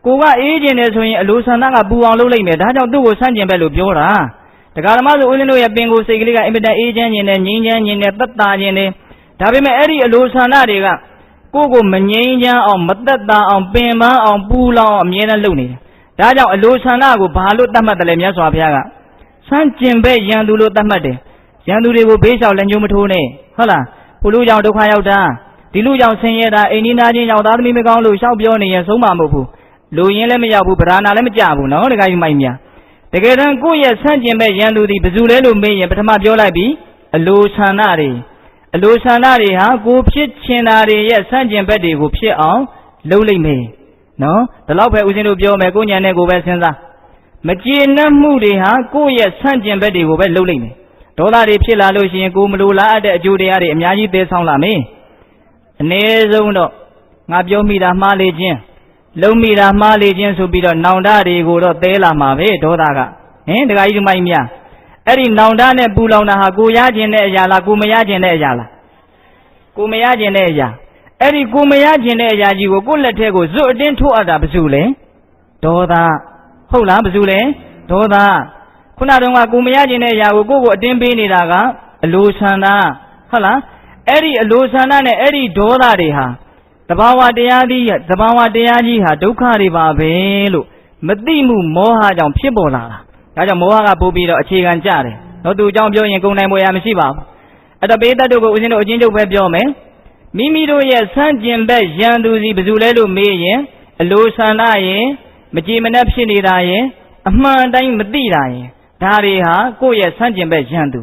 ူကိုကအေးကျင်တယ်ဆိုရင်အလိုဆန္ဒကပူအောင်လုပ်လိုက်မယ်ဒါကြောင့်သူ့ကိုဆန့်ကျင်ဘက်လို့ပြောတာတရားဓမ္မဆိုဦးဇင်းတို့ရဲ့ပင်ကိုယ်စိတ်ကလေးကအင်မတန်အေးချမ်းခြင်းနဲ့ငြိမ်းချမ်းခြင်းနဲ့သက်သာခြင်းနဲ့ဒါပေမဲ့အဲ့ဒီအလိုဆန္ဒတွေကကိုမငြိမ်းချမ်းအောင်မသက်သာအောင်ပင်ပန်းအောင်ပူလောင်အောင်အမြဲတမ်းလုပ်နေတယ်ဒါကြောင့်အလိုဆန္ဒကိုဘာလို့သတ်မှတ်တယ်လဲမြတ်စွာဘုရားကဆန့်ကျင်ဘက်ရန်သူလို့သတ်မှတ်တယ်ရန်သူတွေကိုဘေးလျှောက်လက်ညှိုးမထိုးနဲ့ဟုတ်လားဘုလူကြောင့်ဒုက္ခရောက်တာဒီလူကြောင့်ဆင်းရဲတာအိမ်နီးနားချင်းကြောင့်သားသမီးမကောင်းလို့ရှောက်ပြောနေရင်ဆုံးမမဟုတ်ဘူးလူရင်းလည်းမရောက်ဘူးဗราနာလည်းမကြဘူးနော်တခါယူမိုက်များတကယ်တမ်းကိုယ့်ရဲ့ဆန့်ကျင်ဘက်ရန်သူသည်ဘယ်သူလဲလို့မေးရင်ပထမပြောလိုက်ပြီအလိုဆန္ဒတွေဟာကိုဖြစ်ချင်တာတွေရဲ့ဆန့်ကျင်ဘက်တွေကိုဖြစ်အောင်လုပ်လိုက်မယ်နော်ဒီလောက်ပဲဦးဇင်းတို့ပြောမယ်ကိုညာနဲ့ကိုပဲစဉ်းစားမကျေနပ်မှုတွေဟာကိုယ့်ရဲ့ဆန့်ကျင်ဘက်တွေကိုပဲလုပ်လိုက်မယ်ဒေါသတွေဖြစ်လာလို့ရှိရင်ကိုမလိုလားတဲ့အကျိုးတရားတွေအများကြီးသေဆောင်လာမယ်အနည်းဆုံးတော့ငါပြောမိတာမှားလေခြင်းလုံးမိတာမှားလေခြင်းဆိုပြီးတော့နောင်တတွေကိုတော့သဲလာမှာပဲဒေါသကတခါကြီးဒီမိုင်းများအဲ့ဒီနောင်တနဲ့ပူလောင်တာဟာကိုရခြင်းတဲ့အရာလားကိုမရခြင်းတဲ့အရာလားကိုမရခြင်းတဲ့အရာအဲ့ဒီကိုမရခြင်းတဲ့အရာကြီးကိုကိုယ့်လက်ထဲကိုဇွတ်အတင်းထိုးအပ်တာဘယ်သူလဲဒေါသဟုတ်လားဘယ်သူလဲဒေါသခုနတုန်းကကိုမရခြင်းတဲ့အရာကိုကိုယ့်ကိုအတင်းပေးနေတာကအလိုဆန္ဒဟုတ်လားအဲ့ဒီအလိုဆန္ဒနဲ့အဲ့ဒီဒေါသတွေဟာသဘာဝတရားကြီးဟာဒုက္ခတွေပါပဲလို့မသိမှုမောဟကြောင့်ဖြစ်ပေါ်လာတာဒါကြောင့်မောဟကပို့ပြီးတော့အခြေခံကြတယ်တော့သူအကြောင်းပြောရင်ကုန်နိုင်ပေါ်ရမရှိပါဘူးအဲ့တော့ဘေးတတ်တို့ကိုဦးဇင်းတို့အချင်းချုပ်ပဲပြောမယ်မိမိတို့ရဲ့ဆန့်ကျင်ဘက်ရန်သူစီဘယ်သူလဲလို့မေးရင်အလိုဆန္ဒရင်မကြည်မနှက်ဖြစ်နေတာရင်အမှန်တိုင်းမသိတာရင်ဒါတွေဟာကိုယ့်ရဲ့ဆန့်ကျင်ဘက်ရန်သ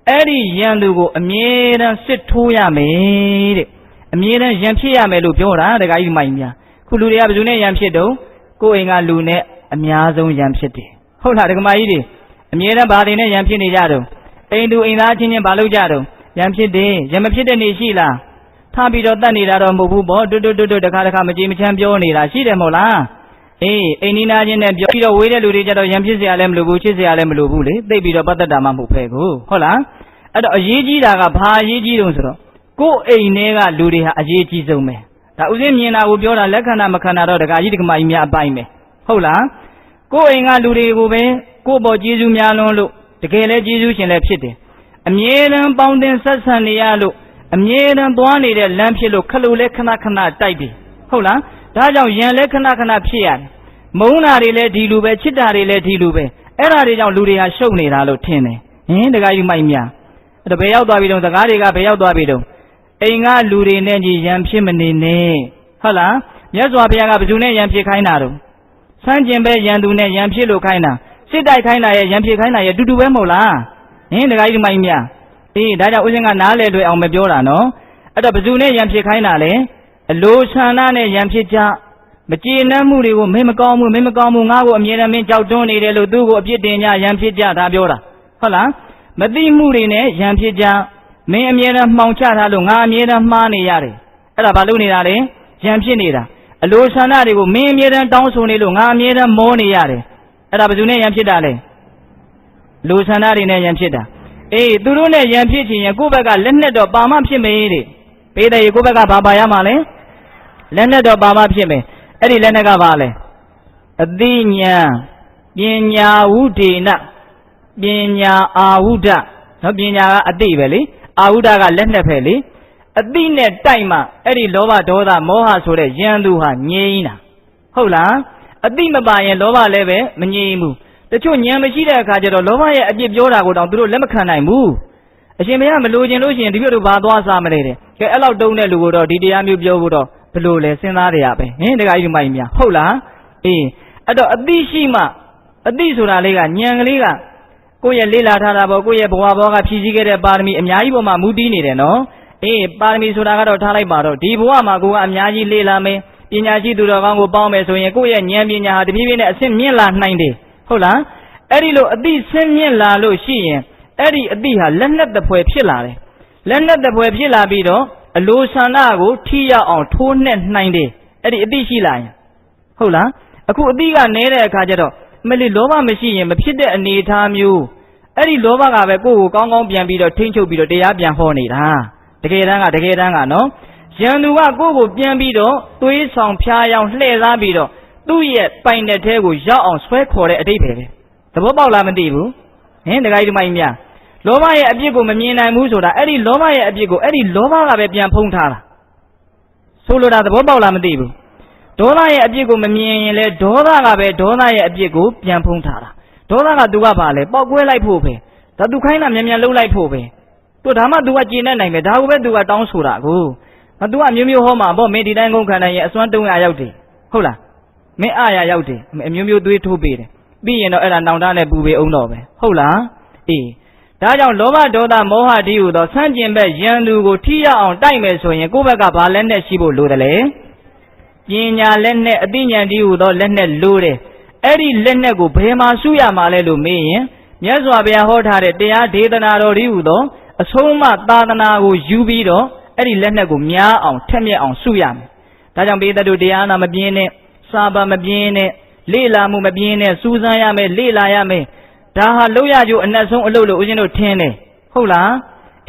ူအဲ့ဒီရန်သူကိုအမြဲတမ်းစစ်ထိုးရမယ်တဲ့အမြဲတမ်းရန်ဖြစ်ရမယ်လို့ပြောတာတခါကြီးမိုင်းများခုလူတွေကဘယ်သူနဲ့ရန်ဖြစ်တော့ကိုယ့်အိမ်ကလူနဲ့အများဆုံးရန်ဖြစ်တယ်ဟုတ်လားဒကမကြီးတွေအမြဲတမ်းဘာတွေနဲ့ရန်ဖြစ်နေကြတော့အိမ်သူအိမ်သားချင်းချင်းဘာလုပ်ကြတော့ရန်ဖြစ်တယ်ရန်မဖြစ်တဲ့နေရှိလားထားပြီးတော့တတ်နေတာတော့မဟုတ်ဘူးပေါ့တွတ်တခါမကြည်မချမ်းပြောနေတာရှိတယ်မဟုတ်လားအေးအိမ်နီးနားချင်းနဲ့ပြောပြီးတော့ဝေးတဲ့လူတွေကြတော့ရန်ဖြစ်เสียလည်းမလိုဘူးချစ်เสียလည်းမလိုဘူးလေသိပြီးတော့ပတ်သက်တာမှမဟုတ်ပဲကိုဟုတ်လားအဲ့တော့အရေးကြီးတာကဘာအရေးကြီးတုံးဆိုတော့ကိုယ်အိမ်ထဲကလူတွေဟာအရေးကြီးဆုံးပဲဒါဥစဉ်မြင်တာကိုပြောတာလက်ခံတာမခံတာတော့ဒကာကြီးဒကမကြီးများအပိုင်းပဲဟုတ်လားကိုယ်အိမ်ကလူတွေကိုပဲကိုယ့်ဘောကျေးဇူးများလွန်းလို့တကယ်လဲကျေးဇူးရှင်လည်းဖြစ်တယ်အမြဲတမ်းပေါင်းတင်ဆက်ဆံနေရလို့ အမြဲတမ်းသွားနေတဲ့လမ်းဖြစ်လို့ခလို့လဲခဏခဏတိုက်တယ်ဟုတ်လားဒါကြောင့်ယံလဲခဏခဏဖြစ်ရတယ်မုန်းတာတွေလည်းဒီလူပဲချစ်တာတွေလည်းဒီလူပဲအဲ့ဒါတွေကြောင့်လူတွေဟာရှုပ်နေတာလို့ထင်တယ်ဟင်တခါယူမိုက်များအဲ့ဘယ်ရောက်သွားပြီတော့စကားတွေကဘယ်ရောက်သွားပြီတော့အိမ်ကလူတွေနဲ့ကြီးယံဖြစ်မနေနဲ့ဟုတ်လားမြတ်စွာဘုရားကဘယ်သူနဲ့ယံဖြစ်ခိုင်းတာတော့ဆန်းကျင်ပဲယံသူနဲ့ယံဖြစ်လို့ခိုင်းတာစစ်တိုက်ခိုင်းတာရဲ့ယံဖြစ်ခိုင်းတာရဲ့တူတူပဲမဟုတ်လားဟင်တခါယူမိုက်များအေးဒါကြောင့်ဦးဇင်းကနားလဲတွေ့အောင်မပြောတာနော်အဲ့တော့ဘယ်သူနဲ့ယံဖြစ်ခိုင်းတာလဲအလိုဆန္ဒနဲ့ယံဖြစ်ကြမကျေနပ်မှုတွေကိုမင်းမကောင်းဘူးမင်းမကောင်းဘူးငါ့ကိုအမြဲတမ်းမင်းကြောက်တွန်းနေတယ်လို့သူ့ကိုအပြစ်တင်ကြရန်ဖြစ်ကြဒါပြောတာဟုတ်လားမသိမှုတွေနဲ့ရန်ဖြစ်ကြမင်းအမြဲတမ်းမှောင်ချထားလို့ငါအမြဲတမ်းမှားနေရတယ်အဲ့ဒါဘာလို့နေတာလဲရန်ဖြစ်နေတာအလိုဆန္ဒတွေကိုမင်းအမြဲတမ်းတောင်းဆိုနေလို့ငါအမြဲတမ်းမောနေရတယ်အဲ့ဒါဘယ်သူနဲ့ရန်ဖြစ်တာလဲလူဆန္ဒတွေနဲ့ရန်ဖြစ်တာအေးသူတို့နဲ့ရန်ဖြစ်ချင်ရင်ကိုယ့်ဘက်ကလက်နဲ့တော့ပါမဖြစ်မေးတဲ့ပေးတယ်ကိုယ့်ဘက်ကဘာပါရမှာလဲလက်နဲ့တော့ပါမဖြစ်မေးအဲ့ဒီလက်နဲ့ကဘာလဲအသိဉာဏ်ပညာဝုဒေနပညာအာဝုဒနော်ပညာကအသိပဲလေအာဝုဒကလက်နဲ့ပဲလေအသိနဲ့တိုက်မှအဲ့ဒီလောဘဒေါသမောဟဆိုတဲ့ယံသူဟာငြိမ်းတာဟုတ်လားအသိမပါရင်လောဘလည်းပဲမငြိမ်းဘူးတချို့ဉာဏ်မရှိတဲ့အခါကျတော့လောဘရဲ့အပြစ်ပြောတာကိုတောင်သူတို့လက်မခံနိုင်ဘူးအရှင်ဘုရားမလိုချင်လို့ရှိရင်ဒီမျိုးတို့ဘာသွားစားမလဲတဲ့ကဲအဲ့လောက်တုံးတဲ့လူကိုတော့ဒီတရားမျိုးပြောဖို့တော့ဘလို့လဲစဉ်းစားရပဲဟင်တခါကြီးမိုက်များဟုတ်လားအေးအဲ့တော့အသိရှိမှအသိဆိုတာလေးကဉာဏ်ကလေးကကိုယ့်ရဲ့လေးလာထားတာပေါ့ကိုယ့်ရဲ့ဘဝဘောကဖြည့်ဆည်းခဲ့တဲ့ပါရမီအများကြီးပေါ်မှာမူတည်နေတယ်နော်အေးပါရမီဆိုတာကတော့ထားလိုက်ပါတော့ဒီဘဝမှာကိုကအများကြီးလေးလာမယ်ပညာရှိသူတော်ကောင်းကိုပေါင်းမယ်ဆိုရင်ကိုယ့်ရဲ့ဉာဏ်ပညာဟာတဖြည်းဖြည်းနဲ့အဆင့်မြင့်လာနိုင်တယ်ဟုတ်လားအဲ့ဒီလိုအသိဆင့်မြင့်လာလို့ရှိရင်အဲ့ဒီအသိဟာလက်နက်တပွဲဖြစ်လာတယ်လက်နက်တပွဲဖြစ်လာပြီးတော့အလိုဆန္ဒကိုထိရောက်အောင်ထိုးနှက်နိုင်တယ်အဲ့ဒီအသိရှိလာရင်ဟုတ်လားအခုအသိကနဲတဲ့အခါကျတော့မလီလောဘမရှိရင်မဖြစ်တဲ့အနေအထားမျိုးအဲ့ဒီလောဘကပဲကိုယ့်ကိုကောင်းကောင်းပြန်ပြီးတော့ထိမ့်ချုပ်ပြီးတော့တရားပြန်ဟောနေတာတကယ်တမ်းကနော်ယံသူကကိုယ့်ကိုပြန်ပြီးတော့သွေးဆောင်ဖျားယောင်လှည့်စားပြီးတော့သူ့ရဲ့ပိုင်တဲ့ထဲကိုရောက်အောင်ဆွဲခေါ်တဲ့အတိတ်ပဲသဘောပေါက်လားမသိဘူးဟင်တခါကြီးဒီမိုင်းများလောဘရဲ့အပြစ်ကိုမမြင်နိုင်ဘူးဆိုတာအဲ့ဒီလောဘရဲ့အပြစ်ကိုအဲ့ဒီလောဘကပဲပြန်ဖုံးထားတာဆိုလိုတာသဘောပေါက်လားမသိဘူးဒေါသရဲ့အပြစ်ကိုမမြင်ရင်လေဒေါသကပဲဒေါသရဲ့အပြစ်ကိုပြန်ဖုံးထားတာဒေါသကသူကဘာလဲပေါက်ကွဲလိုက်ဖို့ပဲဒါသူခိုင်းတာမြန်မြန်လှုပ်လိုက်ဖို့ပဲသူဒါမှသူကကျေနပ်နိုင်မယ်ဒါကိုပဲသူကတောင်းဆိုတာကိုသူကမျိုးမျိုးဟောမှာပေါ့မင်းဒီတိုင်းကုန်ခံနိုင်ရင်အစွမ်း300ရောက်တယ်ဟုတ်လားမင်းအားရရောက်တယ်အမျိုးမျိုးသွေးထိုးပေးတယ်ပြီးရင်တော့အဲ့ဒါနောင်တနဲ့ပူပေအောင်တော့ပဲဟုတ်လားအေးဒါကြောင့်လောဘဒေါသမောဟတည်းဟူသောဆန့်ကျင်ဘက်ယံသူကိုထိရအောင်တိုက်မယ်ဆိုရင်ကိုယ့်ဘက်ကဘာလက်နဲ့ရှိဖို့လိုတယ်လေပညာလက်နဲ့အသိဉာဏ်တည်းဟူသောလက်နဲ့လိုတယ်အဲ့ဒီလက်နဲ့ကိုဘယ်မှာစုရမှာလဲလို့မေးရင်မြတ်စွာဘုရားဟောထားတဲ့တရားဒေသနာတော်တည်းဟူသောအဆုံးအမသာသနာကိုယူပြီးတော့အဲ့ဒီလက်နဲ့ကိုများအောင်ထက်မြက်အောင်စုရမယ်ဒါကြောင့်ပိဿတုတရားနာမပြင်းနဲ့စာပါမပြင်းနဲ့လေ့လာမှုမပြင်းနဲ့စူးစမ်းရမယ်လေ့လာရမယ်ဒါဟာလောက်ရကြိုးအနက်ဆုံးအလုပ်လို့ဦးဇင်းတို့ထင်းတယ်ဟုတ်လား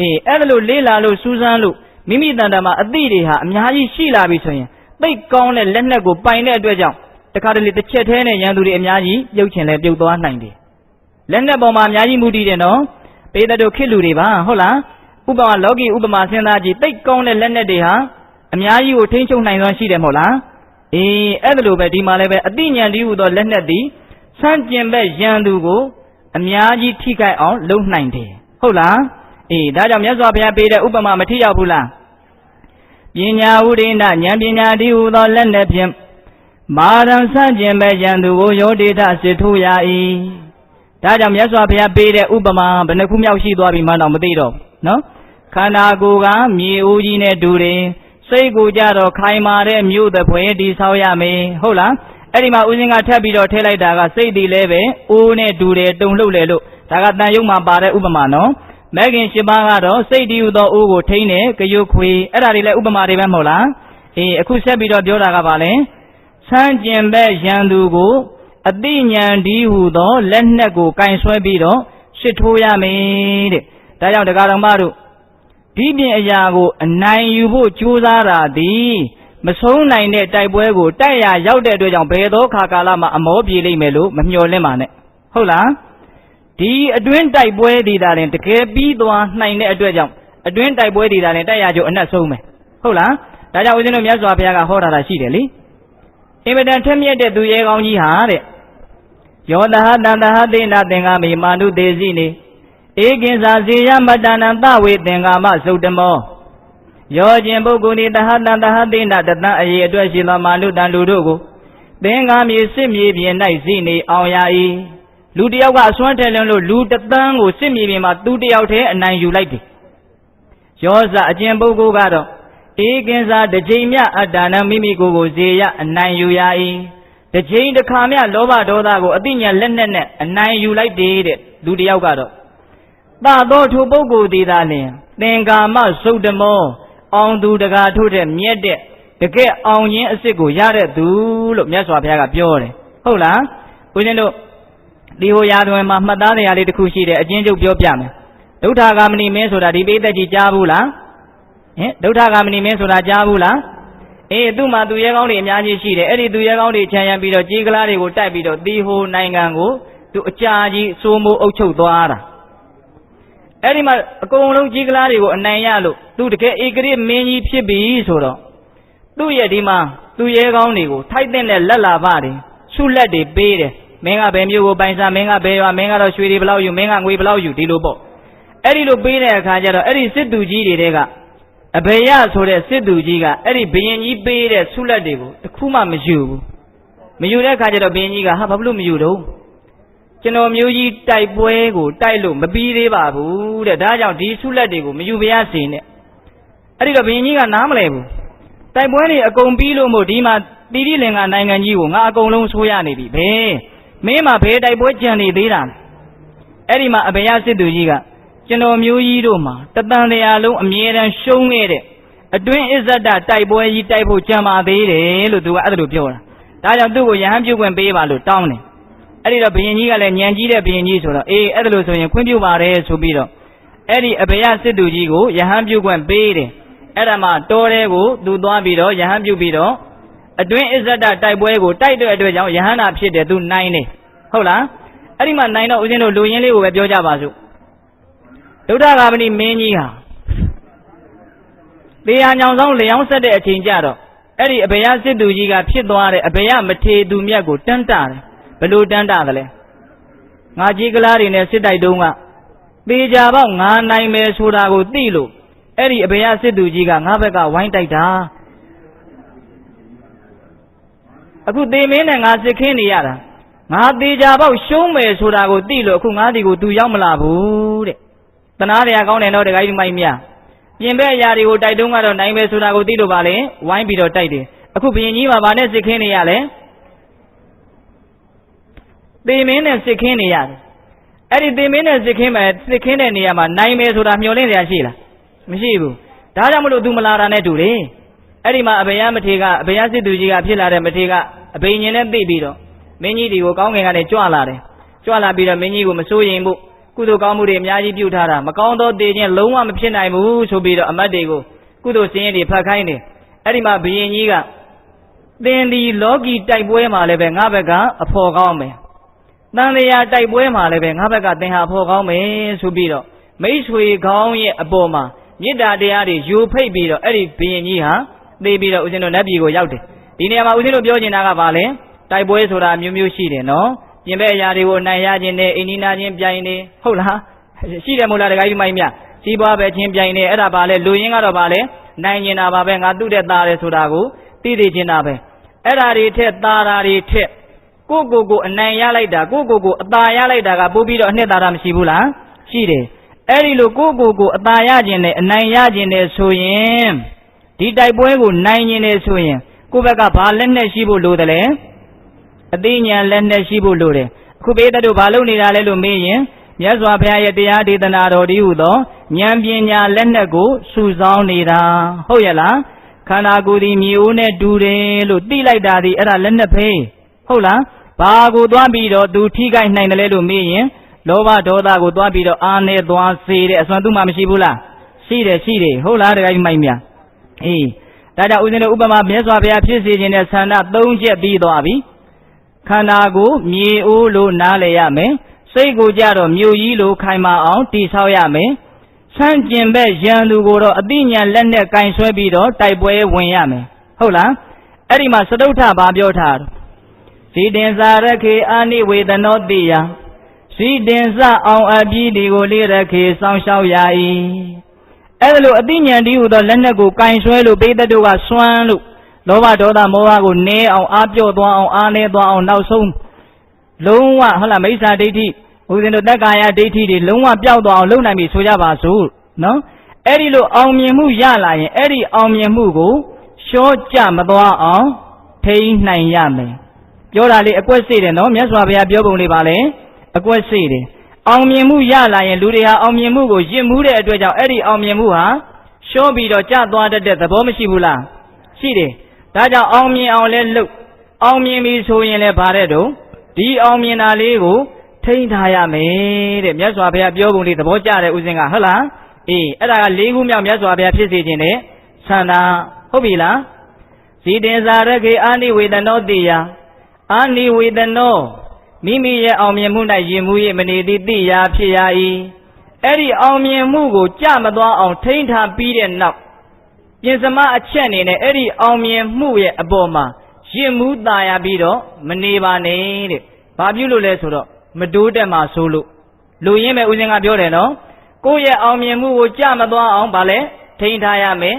အေးအဲ့ဒါလို့လေ့လာလို့စူးစမ်းလို့မိမိတန်တာမှာအသိတွေဟာအများကြီးရှိလာပြီဆိုရင်သိကောင်းတဲ့လက်နက်ကိုပိုင်တဲ့အတွက်ကြောင့်တခါတလေတစ်ချက်သေးနဲ့ရန်သူတွေအများကြီးပြုတ်ချင်လဲပြုတ်သွားနိုင်တယ်လက်နက်ပေါ်မှာအများကြီးမူတည်တယ်နော်ပေတတို့ခေတ်လူတွေပါဟုတ်လားဥပမာလောကီဥပမာစဉ်းစားကြည့်သိကောင်းတဲ့လက်နက်တွေဟာအများကြီးကိုထိန်းချုပ်နိုင်စွမ်းရှိတယ်မဟုတ်လားအေးအဲ့ဒါလိုပဲဒီမှာလည်းပဲအသိဉာဏ်တည်းဟူသောလက်နက်သည်ဆန့်ကျင်ဘက်ရန်သူကိုအများကြီးထိခိုက်အောင်လုပ်နိုင်တယ်ဟုတ်လားအေးဒါကြောင့်မြတ်စွာဘုရားပေးတဲ့ဥပမာမထိရောက်ဘူးလားပညာဝိရိဏဉာဏ်ပညာတည်းဟူသောလက်နက်ဖြင့်မာရံဆန့်ကျင်ဘက်ရန်သူကိုယောဒေထစစ်ထိုးရ၏ဒါကြောင့်မြတ်စွာဘုရားပေးတဲ့ဥပမာဘယ်နှခုမြောက်ရှိသွားပြီမှတော့မသိတော့နော်ခန္ဓာကိုယ်ကမြေအိုးကြီးနဲ့တူတယ်စိတ်ကိုကြတော့ခိုင်မာတဲ့မြို့သဖွယ်တည်ဆောက်ရမယ်ဟုတ်လားအဲ့ဒီမှာဦးဇင်းကထပ်ပြီးတော့ထည့်လိုက်တာကစိတ်တည်လဲပဲအိုးနဲ့တူတယ်တုံလှုပ်လေလို့ဒါကတန်ရုံမှာပါတဲ့ဥပမာနော်မဲခင်၈ပါးကတော့စိတ်တည်ဟူသောအိုးကိုထိန်းတယ်ကြွခွေအဲ့ဒါတွေလည်းဥပမာတွေပဲမဟုတ်လားအေးအခုဆက်ပြီးတော့ပြောတာကပါလဲဆန်းကျင်ဘက်ရန်သူကိုအတိညာဏ်ဒီဟူသောလက်နက်ကိုကင်ဆွဲပြီးတော့ရှစ်ထိုးရမယ်တဲ့ဒါကြောင့်တရားတော်မတို့ဒီပြင်အရာကိုအနိုင်ယူဖို့ကြိုးစားတာသည်မဆုံးနိုင်တဲ့တိုက်ပွဲကိုတိုက်ရရောက်တဲ့အတွက်ကြောင့်ဘယ်သောခါကာလမှာအမောပြေလိမ့်မယ်လို့မမျှော်လင့်ပါနဲ့ဟုတ်လားဒီအတွင်းတိုက်ပွဲဒီတာရင်တကယ်ပြီးသွားနိုင်တဲ့အတွက်ကြောင့် အတွင်းတိုက်ပွဲတွေဒါလည်းတိုက်ရကြအနက်ဆုံးပဲဟုတ်လားဒါကြောင့်ဦးဇင်းတို့မြတ်စွာဘုရားကဟောထားတာရှိတယ်လေအင်မတန်ထက်မြက်တဲ့သူရဲကောင်းကြီးဟာတဲ့ယောတဟတန္တဟသေနသင်္ကာမိမာနုသေစီနေဧကင်္စာဇေယမတ္တနံသဝေသင်္ကာမသုတ်တမောယောခြင်းပုဂ္ဂိုလ်ဤတဟတန္တဟသေနတတံအေအတွက်ရှိသောမာနုတန်လူတို့ကိုသင်္ကာမြေစစ်မြေပြင်၌စီနေအောင်ရ၏လူတယောက်ကအစွမ်းထက်လွန်းလို့လူတသန်းကိုစစ်မြေပြင်မှာသူတယောက်တည်းအနိုင်ယူလိုက်တယ်ယောဇအကျင့်ပုဂ္ဂိုလ်ကတော့ဧကင်္စာတစ်ချိန်မြအတ္တနံမိမိကိုယ်ကိုဇေယအနိုင်ယူရ၏တစ်ချိန်တစ်ခါမြလောဘဒေါသကိုအသိဉာဏ်လက်နဲ့အနိုင်ယူလိုက်တယ်တဲ့လူတယောက်ကတော့သသောထိုပုဂ္ဂိုလ်သည်သာလျှင်သင်္ကာမသုတ်တမောအောင်သူတကာထို့တဲ့မြက်တဲ့တကယ်အောင်ခြင်းအစ်စ်ကိုရတဲ့သူလို့မြတ်စွာဘုရားကပြောတယ်ဟုတ်လားဦးဇင်းတို့ဒီဟိုရာသွင်းမှာမှတ်သားတရားလေးတစ်ခုရှိတယ်အချင်းချုပ်ပြောပြမယ်ဒုဋ္ဌာဂမဏိမင်းဆိုတာဒီပိဋကကြီးကြားဘူးလားဟင်ဒုဋ္ဌာဂမဏိမင်းဆိုတာကြားဘူးလားအေးသူ့မှာသူရဲကောင်းတွေအများကြီးရှိတယ်အဲ့ဒီသူရဲကောင်းတွေခြံရံပြီးတော့ကြီးကလားတွေကိုတိုက်ပြီးတော့ဒီဟိုနိုင်ငံကိုသူအကြာကြီးစိုးမိုးအုပ်ချုပ်သွားတာအဲ့ဒီမှာအကုန်လုံးကြီးကလားတွေကိုအနိုင်ရလို့သူတကယ်ဧကရမင်းကြီးဖြစ်ပြီဆိုတော့သူ့ရဲ့ဒီမှာသူရဲကောင်းတွေကိုထိုက်တဲ့လက်လာပတွေဆုလက်တွေပေးတယ်မင်းကဘယ်မျိုးကိုပိုင်စားမင်းကဘယ်ရွာမင်းကတော့ရွှေတွေဘလောက်ယူမင်းကငွေဘလောက်ယူဒီလိုပေါ့အဲ့ဒီလိုပေးတဲ့အခါကျတော့အဲ့ဒီစစ်သူကြီးတွေကအဘေယဆိုတဲ့စစ်သူကြီးကအဲ့ဒီဘယင်ကြီးပေးတဲ့ဆုလက်တွေကိုတခုမှမယူဘူးမယူတဲ့အခါကျတော့ဘယင်ကြီးကဟာဘာလို့မယူတော့ကျွန်တော်မျိုးကြီးတိုက်ပွဲကိုတိုက်လို့မပြီးသေးပါဘူးတဲ့ဒါကြောင့်ဒီဆုလက်တွေကိုမယူပါရစေနဲ့အဲ့ဒီတော့ဘယင်ကြီးကနားမလဲဘူးတိုက်ပွဲတွေအကုန်ပြီးလို့မို့ဒီမှာတိတိလင်္ကာနိုင်ငံကြီးကိုငါအကုန်လုံးဆိုးရနေပြီဘယ်မင်းမှာဘယ်တိုက်ပွဲကြံနေသေးတာအဲ့ဒီမှာအဘေယစစ်သူကြီးကကျွန်တော်မျိုးကြီးတို့မှာတသံတရားလုံးအမြဲတမ်းရှုံးခဲ့တဲ့အတွင်းအစ္ဆဒတိုက်ပွဲကြီးတိုက်ဖို့ကြံပါသေးတယ်လို့သူကအဲ့ဒါလိုပြောတာဒါကြောင့်သူ့ကိုယဟန်ပြုခွင့်ပေးပါလို့တောင်းတယ်အဲ့ဒီတော့ဘုရင်ကြီးကလည်းညံကြီးတဲ့ဘုရင်ကြီးဆိုတော့အေးအဲ့ဒါလိုဆိုရင်ခွင့်ပြုပါတယ်ဆိုပြီးတော့အဲ့ဒီအဘေယစစ်သူကြီးကိုယဟန်ပြုခွင့်ပေးတယ်အဲ့ဒါမှတော်တဲ့ကိုသူသွားပြီးတော့ယဟန်ပြုပြီးတော့အတွင်းအစ္ဆဒတိုက်ပွဲကိုတိုက်တဲ့အတွက်ကြောင့်ယဟန်နာဖြစ်တယ်သူနိုင်တယ်ဟုတ်လားအဲ့ဒီမှာနိုင်တော့ဦးဇင်းတို့လူရင်းလေးကိုပဲပြောကြပါစို့ဒုဋ္ဌဂါမဏိမင်းကြီးဟာတရားညောင်ဆောင်လျောင်းဆက်တဲ့အချိန်ကြတော့အဲ့ဒီအဘေယစစ်သူကြီးကဖြစ်သွားတဲ့အဘေယမထေသူမြတ်ကိုတန်းတာတယ်ဘယ်လိုတန်းတာသလဲငါကြီးကလားတွေနဲ့စစ်တိုက်တုံးကသေချာပေါက်ငါနိုင်မယ်ဆိုတာကိုသိလို့အဲ့ဒီအဘေယစစ်သူကြီးကငါဘက်ကဝိုင်းတိုက်တာအခုသေမင်းနဲ့ငါစစ်ခင်းနေရတာငါသေချာပေါက်ရှုံးမယ်ဆိုတာကိုသိလို့အခုငါဒီကိုသူရောက်မလာဘူးတဲ့တနာတရားကောင်းတယ်တော့တခါကြီးမိုက်မြပြင်ဘက်အရာတွေကိုတိုက်တုံးကတော့နိုင်မယ်ဆိုတာကိုသိလို့ပါလေဝိုင်းပြီးတော့တိုက်တယ်အခုဘုရင်ကြီးမှာဗာနဲ့စစ်ခင်းနေရလဲသေမင်းနဲ့စစ်ခင်းနေရတယ်အဲ့ဒီသေမင်းနဲ့စစ်ခင်းတဲ့နေရာမှာနိုင်မယ်ဆိုတာမျှော်လင့်စရာရှိလားမရှိဘူးဒါကြောင့်မလို့သူမလာတာနဲ့တူတယ်အဲ့ဒီမှာအဘေယမထေကအဘေယစစ်သူကြီးကဖြစ်လာတဲ့မထေကအဘိညာဉ်နဲ့သိပြီးတော့မင်းကြီးဒီကိုကောင်းကင်ကနေကြွလာတယ်ကြွလာပြီးတော့မင်းကြီးကိုမစိုးရင်ဘူးကုသိုလ်ကောင်းမှုတွေအများကြီးပြုထားတာမကောင်းသောတေခြင်းလုံးဝမဖြစ်နိုင်ဘူးဆိုပြီးတော့အမတ်တွေကိုကုသိုလ်စင်ရည်တွေဖတ်ခိုင်းတယ်အဲ့ဒီမှာဘုရင်ကြီးကသင်ဒီလောကီတိုက်ပွဲမှာလည်းပဲငါဘက်ကအဖို့ကောင်းမယ်တန်လျာတိုက်ပွဲမှာလည်းပဲငါဘက်ကသင်ဟာအဖို့ကောင်းမယ်ဆိုပြီးတော့မိတ်ဆွေကောင်းရဲ့အပေါ်မှာမေတ္တာတရားတွေယူဖိတ်ပြီးတော့အဲ့ဒီဘုရင်ကြီးဟာသိပြီးတော့ဦးဇင်းတို့နတ်ပြည်ကိုရောက်တယ်ဒီနေရာမှာဦးဇင်းတို့ပြောချင်တာကဘာလဲတိုက်ပွဲဆိုတာမျိုးမျိုးရှိတယ်နော်ပြင်ဘက်အရာတွေကိုနိုင်ရခြင်းနဲ့အိန္ဒိနာချင်းပြိုင်နေဟုတ်လားရှိတယ်မို့လားတခါကြီးမိုင်းမြကြီးပွားပဲချင်းပြိုင်နေအဲ့ဒါပါလဲလူရင်းကတော့ပါလဲနိုင်နေတာပါပဲငါသူ့တဲ့သားတယ်ဆိုတာကိုသိသိချင်းတာပဲအဲ့ဒါတွေထက်သားတာတွေထက်ကိုအနိုင်ရလိုက်တာကိုအသာရလိုက်တာကပို့ပြီးတော့အနှစ်သာရမရှိဘူးလားရှိတယ်အဲ့ဒီလိုကိုအသာရခြင်းနဲ့အနိုင်ရခြင်းနဲ့ဆိုရင်ဒီတိုက်ပွဲကိုနိုင်ခြင်းနဲ့ဆိုရင်ကိုယ့်ဘက်ကဘာလက်နဲ့ရှိဖို့လိုတယ်လဲအသိဉာဏ်လက်နဲ့ရှိဖို့လိုတယ်အခုဘေးတတို့ဘာလုပ်နေတာလဲလို့မေးရင်မြတ်စွာဘုရားရဲ့တရားဒေသနာတော်ဒီဟုသောဉာဏ်ပညာလက်နဲ့ကိုစုဆောင်းနေတာဟုတ်ရဲ့လားခန္ဓာကိုယ်ဒီမြေအိုးနဲ့တူတယ်လို့သိလိုက်တာဒီအဲ့ဒါလက်နဲ့ဖေးဟုတ်လားဘာကိုသွားပြီးတော့သူထိခိုက်နိုင်တယ်လဲလို့မေးရင်လောဘဒေါသကိုသွားပြီးတော့အာနေသွားစေတဲ့အစွမ်းသူမှမရှိဘူးလားရှိတယ်ဟုတ်လားတခါကြီးမိုက်မြအေးဒါကြောင့်ဦးဇင်းတို့ဥပမာမြတ်စွာဘုရားဖြစ်စေခြင်းနဲ့ဆန္ဒ၃ချက်ပြီးသွားပြီခန္ဓာကိုမြေအိုးလို့နားလည်ရမယ်စိတ်ကိုကြတော့မြို့ကြီးလိုခိုင်မာအောင်တည်ဆောက်ရမယ် ဆန့်ကျင်ဘက်ရန်သူကိုတော့အသိဉာဏ်လက်နဲ့ကင်ဆွဲပြီးတော့တိုက်ပွဲဝင်ရမယ်ဟုတ်လားအဲ့ဒီမှာစတုထဘာပြောထားဇီတင်စာရခေအာနိဝေဒနောတိယဇီတင်စအောင်အပြီးဒီကိုလေးရခေစောင်းရှောက်ရ၏အဲ့ဒါလို့အသိဉာဏ်ဒီဟူသောလက်နက်ကိုကင်ဆွဲလို့ပိဿတုကစွမ်းလို့လောဘဒေါသမောဟကိုနည်းအောင်အားပြော့သွားအောင်အားနည်းသွားအောင်နောက်ဆုံးလုံးဝဟုတ်လားမိစ္ဆာဒိဋ္ဌိဦးဇင်းတို့တက္ကာယဒိဋ္ဌိတွေလုံးဝပျောက်သွားအောင်လုပ်နိုင်ပြီဆိုကြပါစို့နော်အဲ့ဒီလိုအောင်မြင်မှုရလာရင်အဲ့ဒီအောင်မြင်မှုကိုရှော့ကြမသွားအောင်ထိန်းနိုင်ရမယ်ပြောတာလေးအကွက်စေ့တယ်နော်မြတ်စွာဘုရားပြောပုံလေးပါလေအကွက်စေ့တယ်အောင်မြင်မှုရလာရင်လူတွေဟာအောင်မြင်မှုကိုရင့်မှုတဲ့အတွက်ကြောင့်အဲ့ဒီအောင်မြင်မှုဟာရှော့ပြီးတော့ကျသွားတတ်တဲ့သဘောမရှိဘူးလားရှိတယ်ဒါကြောင့်အောင်မြင်အောင်လဲလုပ်အောင်မြင်ပြီဆိုရင်လည်းဗါတဲ့တော့ဒီအောင်မြင်တာလေးကိုထိန်းထားရမယ်တဲ့မြတ်စွာဘုရားပြောပုံလေးသဘောကျတဲ့ဥစဉ်ကဟုတ်လားအေးအဲ့ဒါက၄ခုမြောက်မြတ်စွာဘုရားဖြစ်စေခြင်းနဲ့ဆန္ဒဟုတ်ပြီလားဇီတင်စာရခေအာနိဝေဒနောတိယအာနိဝေဒနောမိမိရဲ့အောင်မြင်မှု၌ယဉ်မှု၍မနေသည့်တိယဖြစ်ရ၏အဲ့ဒီအောင်မြင်မှုကိုကြမသွားအောင်ထိန်းထားပြီးတဲ့နောက်ပြင်စမအချက်အနေနဲ့အဲ့ဒီအောင်မြင်မှုရဲ့အပေါ်မှာယဉ်မှုသာရပြီးတော့မနေပါနဲ့တဲ့ဘာပြုလို့လဲဆိုတော့မတိုးတက်မှာဆိုလို့လူရင်းမဲ့ဦးဇင်းကပြောတယ်နော်ကိုယ့်ရဲ့အောင်မြင်မှုကိုကြမသွားအောင်ဗာလဲထိန်းထားရမယ်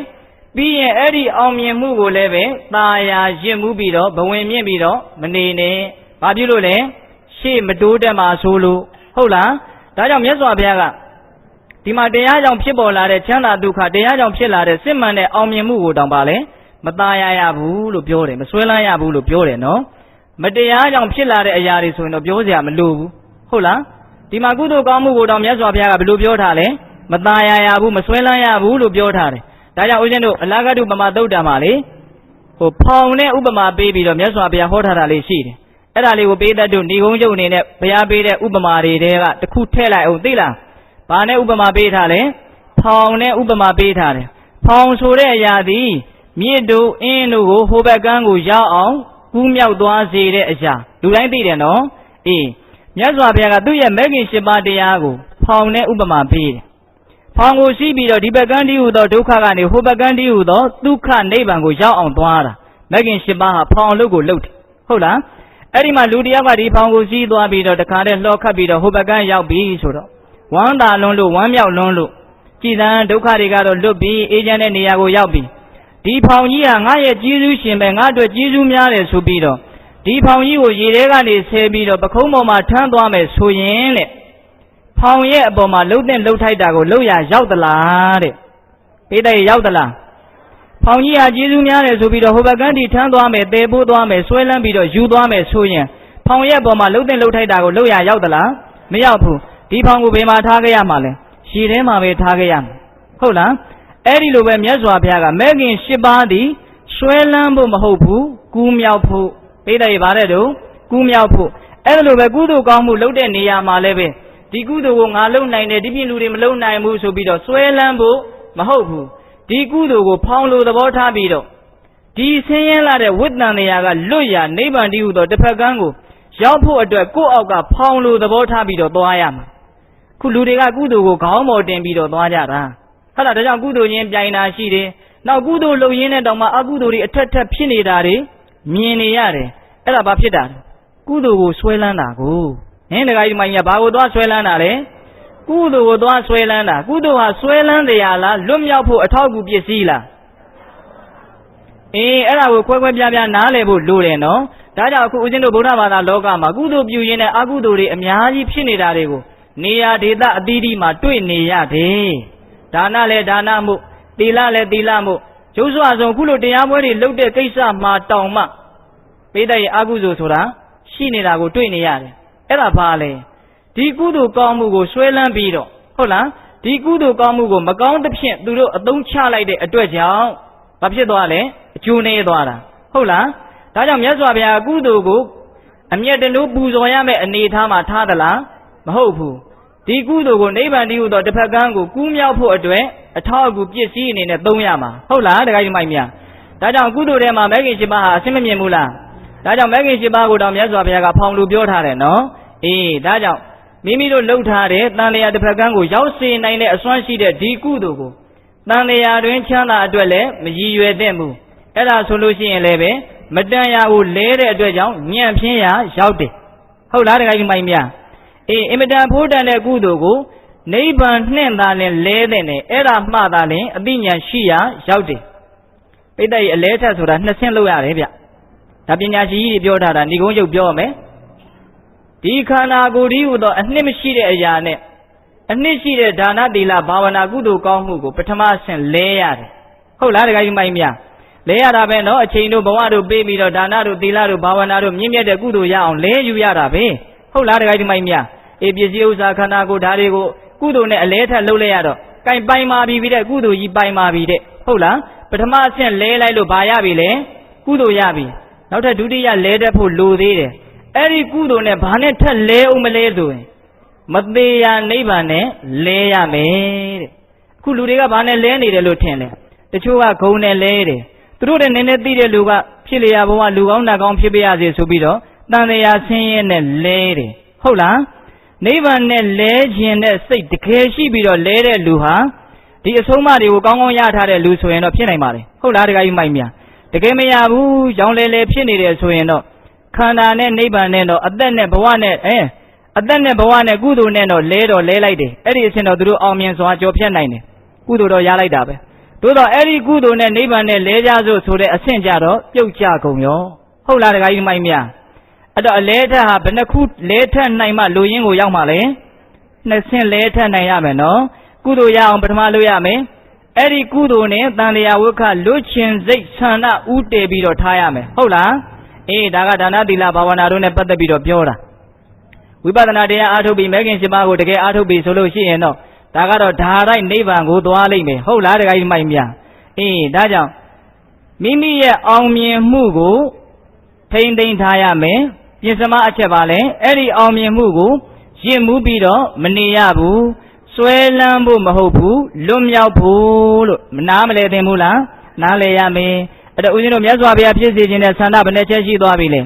ပြီးရင်အဲ့ဒီအောင်မြင်မှုကိုလည်းပဲသာယာရင့်မှုပြီးတော့ဘဝင်မြင့်ပြီးတော့မနေနဲ့ဘာပြုလို့လဲရှေ့မတိုးတက်မှာဆိုလို့ဟုတ်လားဒါကြောင့်မြတ်စွာဘုရားကဒီမှာတရားကြောင့်ဖြစ်ပေါ်လာတဲ့ချမ်းသာဒုက္ခတရားကြောင့်ဖြစ်လာတဲ့စစ်မှန်တဲ့အောင်မြင်မှုကိုတောင်ပါလဲမသာယာရဘူးလို့ပြောတယ်မဆွဲလန်းရဘူးလို့ပြောတယ်နော်မတရားကြောင့်ဖြစ်လာတဲ့အရာတွေဆိုရင်တော့ပြောစရာမလိုဘူးဟုတ်လားဒီမှာကုသိုလ်ကောင်းမှုကိုတောင်မြတ်စွာဘုရားကဘယ်လိုပြောထားလဲမသာယာရဘူးမဆွဲလန်းရဘူးလို့ပြောထားတယ်ဒါကြောင့်ဦးဇင်းတို့အလဂတုပမာသုတ်တံမှာလေဖောင်နဲ့ဥပမာပေးပြီးတော့မြတ်စွာဘုရားဟောထားတာလေးရှိတယ်အဲ့ဒါလေးကိုပေးတတ်တို့ဏိကုံးကျုပ်အနေနဲ့ဘုရားပေးတဲ့ဥပမာတွေတဲကတစ်ခုထည့်လိုက်အောင်သိလားဘာနဲ့ဥပမာပေးထားလဲဖောင်နဲ့ဥပမာပေးထားတယ်ဖောင်ဆိုတဲ့အရာသည်မြစ်တို့အင်းတို့ကိုဟိုဘက်ကန်းကိုရောက်အောင်ကူးမြောက်သွားစေတဲ့အရာလူတိုင်းသိတယ်နော်အေးမြတ်စွာဘုရားကသူ့ရဲ့မဲ့ခင်၈ပါးတရားကိုဖောင်နဲ့ဥပမာပေးတယ်ဖောင်ကိုရှိပြီးတော့ဒီဘက်ကန်းတည်းဟူသောဒုက္ခကနေဟိုဘက်ကန်းတည်းဟူသောဒုက္ခနိဗ္ဗာန်ကိုရောက်အောင်သွားတာမဲ့ခင်၈ပါးဟာဖောင်အလုပ်ကိုလုပ်တယ်ဟုတ်လားအဲ့ဒီမှာလူတယောက်ကဒီဖောင်ကိုစီးသွားပြီးတော့တခါတည်းလှော်ခတ်ပြီးတော့ဟိုဘက်ကန်းရောက်ပြီဆိုတော့ဝမ်းသာလွန်းလို့ဝမ်းမြောက်လွန်းလို့ကြည်သံဒုက္ခတွေကတော့လွတ်ပြီးအေးချမ်းတဲ့နေရာကိုရောက်ပြီဒီဖောင်ကြီးဟာငါရဲ့ကျေးဇူးရှင်ပဲငါအတွက်ကျေးဇူးများတယ်ဆိုပြီးတော့ဒီဖောင်ကြီးကိုရေထဲကနေဆဲပြီးတော့ပခုံးပေါ်မှာထမ်းသွားမယ်ဆိုရင်တဲ့ဖောင်ရဲ့အပေါ်မှာလှုပ်တဲ့လှုပ်ထိုက်တာကိုလှုပ်ရရောက်သလားတဲ့ပိဋကရောက်သလားဖောင်ကြီးဟာကျေးဇူးများတယ်ဆိုပြီးတော့ဟိုဘက်ကန်းတီထမ်းသွားမယ်တဲပိုးသွားမယ်ဆွဲလန်းပြီးတော့ယူသွားမယ်ဆိုရင်ဖောင်ရဲ့အပေါ်မှာလှုပ်တဲ့လှုပ်ထိုက်တာကိုလှုပ်ရရောက်သလားမရောက်ဘူးဒီဖောင်ကိုဘယ်မှာထားခဲ့ရမှာလဲရှည်ထဲမှာပဲထားခဲ့ရမှာဟုတ်လားအဲ့ဒီလိုပဲမြတ်စွာဘုရားကမဲ့ခင်၈ပါးသည်ဆွဲလန်းဖို့မဟုတ်ဘူးကူးမြောက်ဖို့ပိဋကရေပါတဲ့တို့ကူးမြောက်ဖို့အဲ့လိုပဲကုသိုလ်ကောင်းမှုလုပ်တဲ့နေရာမှာလည်းပဲဒီကုသိုလ်ကိုငါလုပ်နိုင်တယ်ဒီပြင်လူတွေမလုပ်နိုင်ဘူးဆိုပြီးတော့ဆွဲလန်းဖို့မဟုတ်ဘူးဒီကုသိုလ်ကိုဖောင်လို့သဘောထားပြီးတော့ဒီဆင်းရဲလာတဲ့ဝိတ္တန်တရားကလွတ်ရနိဗ္ဗာန်တည်းဟူသောတစ်ဖက်ကန်းကိုရောက်ဖို့အတွက်ကိုယ့်အောက်ကဖောင်လို့သဘောထားပြီးတော့သွားရမှာခုလူတွေကကုသိုလ်ကိုခေါင်းပေါ်တင်ပြီးတော့သွားကြတာဟုတ်လားဒါကြောင့်ကုသိုလ်ချင်းပြိုင်တာရှိတယ်နောက်ကုသိုလ်လုပ်ရင်းနဲ့တောင်မှအကုသိုလ်တွေအထက်ထက်ဖြစ်နေတာတွေမြင်နေရတယ်အဲ့ဒါဘာဖြစ်တာလဲကုသိုလ်ကိုဆွဲလန်းတာကိုဟင်းတခါကြီးမှညာဘာကိုသွားဆွဲလန်းတာလဲကုသိုလ်ကိုသွားဆွဲလန်းတာကုသိုလ်ဟာဆွဲလန်းတရားလားလွတ်မြောက်ဖို့အထောက်အကူပစ္စည်းလားအဲ့ဒါကိုခွဲခွဲပြားပြားနားလည်ဖို့လိုတယ်နော်ဒါကြောင့်အခုဦးဇင်းတို့ဗုဒ္ဓဘာသာလောကမှာကုသိုလ်ပြုရင်းနဲ့အကုသိုလ်တွေအများကြီးဖြစ်နေတာတွေကိုနေရာဒေသအသီးသီးမှာတွေ့နေရတယ်ဒါနလည်းဒါနမှုသီလလည်းသီလမှုကျုပ်စွာဆုံးခုလိုတရားပွဲတွေလုပ်တဲ့ကိစ္စမှာတောင်မှပိဋကရဲ့အကုသိုလ်ဆိုတာရှိနေတာကိုတွေ့နေရတယ်အဲ့ဒါဘာလဲဒီကုသိုလ်ကောင်းမှုကိုဆွဲလန်းပြီးတော့ဟုတ်လားဒီကုသိုလ်ကောင်းမှုကိုမကောင်းသဖြင့်သူတို့အသုံးချလိုက်တဲ့အတွက်ကြောင့်ဘာဖြစ်သွားလဲအကျိုးနည်းသွားတာဟုတ်လားဒါကြောင့်မြတ်စွာဘုရားကုသိုလ်ကိုအမျက်တလို့ပူဇော်ရမယ့်အနေအထားမှာထားသလားမဟုတ်ဘူးဒီကုသိုလ်ကိုနိဗ္ဗာန်တည်းဟူသောတစ်ဖက်ကန်းကိုကူးမြောက်ဖို့အတွက်အထောက်အကူပစ္စည်းအနေနဲ့သုံးရမှာဟုတ်လားတခါကြီးမိုက်များဒါကြောင့်ကုသိုလ်ထဲမှာမဲ့ခင်၈ပါးဟာအရှင်းမမြင်ဘူးလားဒါကြောင့်မဲ့ခင်၈ပါးကိုတော့မြတ်စွာဘုရားကဖောင်လို့ပြောထားတယ်နော်ဒါကြောင့် မိမိတို့လှုပ်ထားတဲ့တန်လျာတစ်ဖက်ကန်းကိုရောက်စေနိုင်တဲ့အစွမ်းရှိတဲ့ဒီကုသိုလ်ကိုတန်လျာတွင်ချမ်းသာအတွက်လည်းမရည်ရွယ်သင့်ဘူးအဲ့ဒါဆိုလို့ရှိရင်လည်းပဲမတန်ရာကိုလဲတဲ့အတွက်ကြောင့်ညံ့ဖျင်းရာရောက်တယ်ဟုတ်လားတခါကြီးမိုင်းများအင်မတန်ဖိုးတန်တဲ့ကုသိုလ်ကိုနိဗ္ဗာန်နှင့်သာလင်လဲတဲ့နဲ့အဲ့ဒါမှသာလင်အသိဉာဏ်ရှိရာရောက်တယ်ပိဋကရဲ့အလဲထက်ဆိုတာနှစ်ဆင့်လောက်ရတယ်ဗျဒါပညာရှိကြီးတွေပြောထားတာဏိဂုံးချုပ်ပြောမယ်ဒီခန္ဓာကိုယ်ဒီဟူသောအနှစ်မရှိတဲ့အရာနဲ့အနှစ်ရှိတဲ့ဒါနသီလဘာဝနာကုသိုလ်ကောင်းမှုကိုပထမဆင့်လဲရတယ်ဟုတ်လားတခါကြီးမိုင်းများလဲရတာပဲနော်အချိန်တို့ဘဝတို့ပေးပြီးတော့ဒါနတို့သီလတို့ဘာဝနာတို့မြင့်မြတ်တဲ့ကုသိုလ်ရအောင်လဲယူရတာပဲဟုတ်လားတခါကြီးမိုင်းများပစ္စည်းဥစ္စာခန္ဓာကိုယ်ဓာတ်တွေကိုကုသိုလ်နဲ့အလဲထက်လှုပ်လိုက်ရတော့ကင်ပိုင်မာပြီတဲ့ကုသိုလ်ကြီးပိုင်မာပြီတဲ့ဟုတ်လားပထမအဆင့်လဲလိုက်လို့ဘာရပြီလဲကုသိုလ်ရပြီနောက်ထပ်ဒုတိယလဲတတ်ဖို့လိုသေးတယ်အဲ့ဒီကုသိုလ်နဲ့ဘာနဲ့ထက်လဲအောင်မလဲဆိုရင်မသေးရနိဗ္ဗာန်နဲ့လဲရမယ်တဲ့အခုလူတွေကဘာနဲ့လဲနေတယ်လို့ထင်လဲတချို့ကဂုံနဲ့လဲတယ်သူတို့တဲ့နည်းနည်းသိတဲ့လူကဖြစ်လျာဘဝလူကောင်းနတ်ကောင်းဖြစ်ပြရစေဆိုပြီးတော့တန်တရားဆင်းရဲနဲ့လဲတယ်ဟုတ်လားနိဗ္ဗာန်နဲ့လဲခြင်းနဲ့စိတ်တကယ်ရှိပြီးတော့လဲတဲ့လူဟာဒီအဆုံးအမတွေကိုကောင်းကောင်းရထားတဲ့လူဆိုရင်တော့ဖြစ်နိုင်ပါလေဟုတ်လားတခါကြီးမိုက်မြတကယ်မရဘူးရောင်လဲလဲဖြစ်နေတယ်ဆိုရင်တော့ခန္ဓာနဲ့နိဗ္ဗာန်နဲ့တော့အသက်နဲ့ဘဝနဲ့အသက်နဲ့ဘဝနဲ့ကုသိုလ်နဲ့တော့လဲလိုက်တယ်အဲ့ဒီအရှင်တော့သူတို့အောင်မြင်စွာကြော်ဖြတ်နိုင်တယ်ကုသိုလ်တော့ရလိုက်တာပဲသို့တော့အဲ့ဒီကုသိုလ်နဲ့နိဗ္ဗာန်နဲ့လဲကြစို့ဆိုတဲ့အဆင့်ကြတော့ပြုတ်ကြကုန်ရောဟုတ်လားတခါကြီးမိုက်မြအဲ့တော့အလဲထက်ဟာဘယ်နှခုလဲထက်နိုင်မှလူရင်းကိုရောက်မှလဲနှစ်ဆင့်လဲထက်နိုင်ရမယ်နော်ကုသိုလ်ရအောင်ပထမလုပ်ရမယ်အဲ့ဒီကုသိုလ်နဲ့တန်လျာဝိခလွတ်ခြင်းစိတ်ဆန္ဒဥတည်ပြီးတော့ထားရမယ်ဟုတ်လားဒါကဒါနသီလဘာဝနာတို့နဲ့ပတ်သက်ပြီးတော့ပြောတာဝိပဿနာတရားအားထုတ်ပြီးမဲခင်7ပါးကိုတကယ်အားထုတ်ပြီးဆိုလို့ရှိရင်တော့ဒါကတော့ဓာတိုက်နိဗ္ဗာန်ကိုသွားလိမ့်မယ်ဟုတ်လားတခါကြီးမိုက်မြဒါကြောင့်မိမိရဲ့အောင်မြင်မှုကိုထိမ့်သိမ်းထားရမယ်ပြင်စမအချက်ပါလဲအဲ့ဒီအောင်မြင်မှုကိုရင့်မှုပြီးတော့မနေရဘူးဆွဲလန်းဖို့မဟုတ်ဘူးလွတ်မြောက်ဖို့လို့မနာမလဲသင်ဘူးလားနားလဲရမယ်အဲ့တော့ဦးဇင်းတို့မြတ်စွာဘုရားဖြစ်စေခြင်းနဲ့ဆန္ဒဘယ်နှချက်ရှိသွားပြီလဲ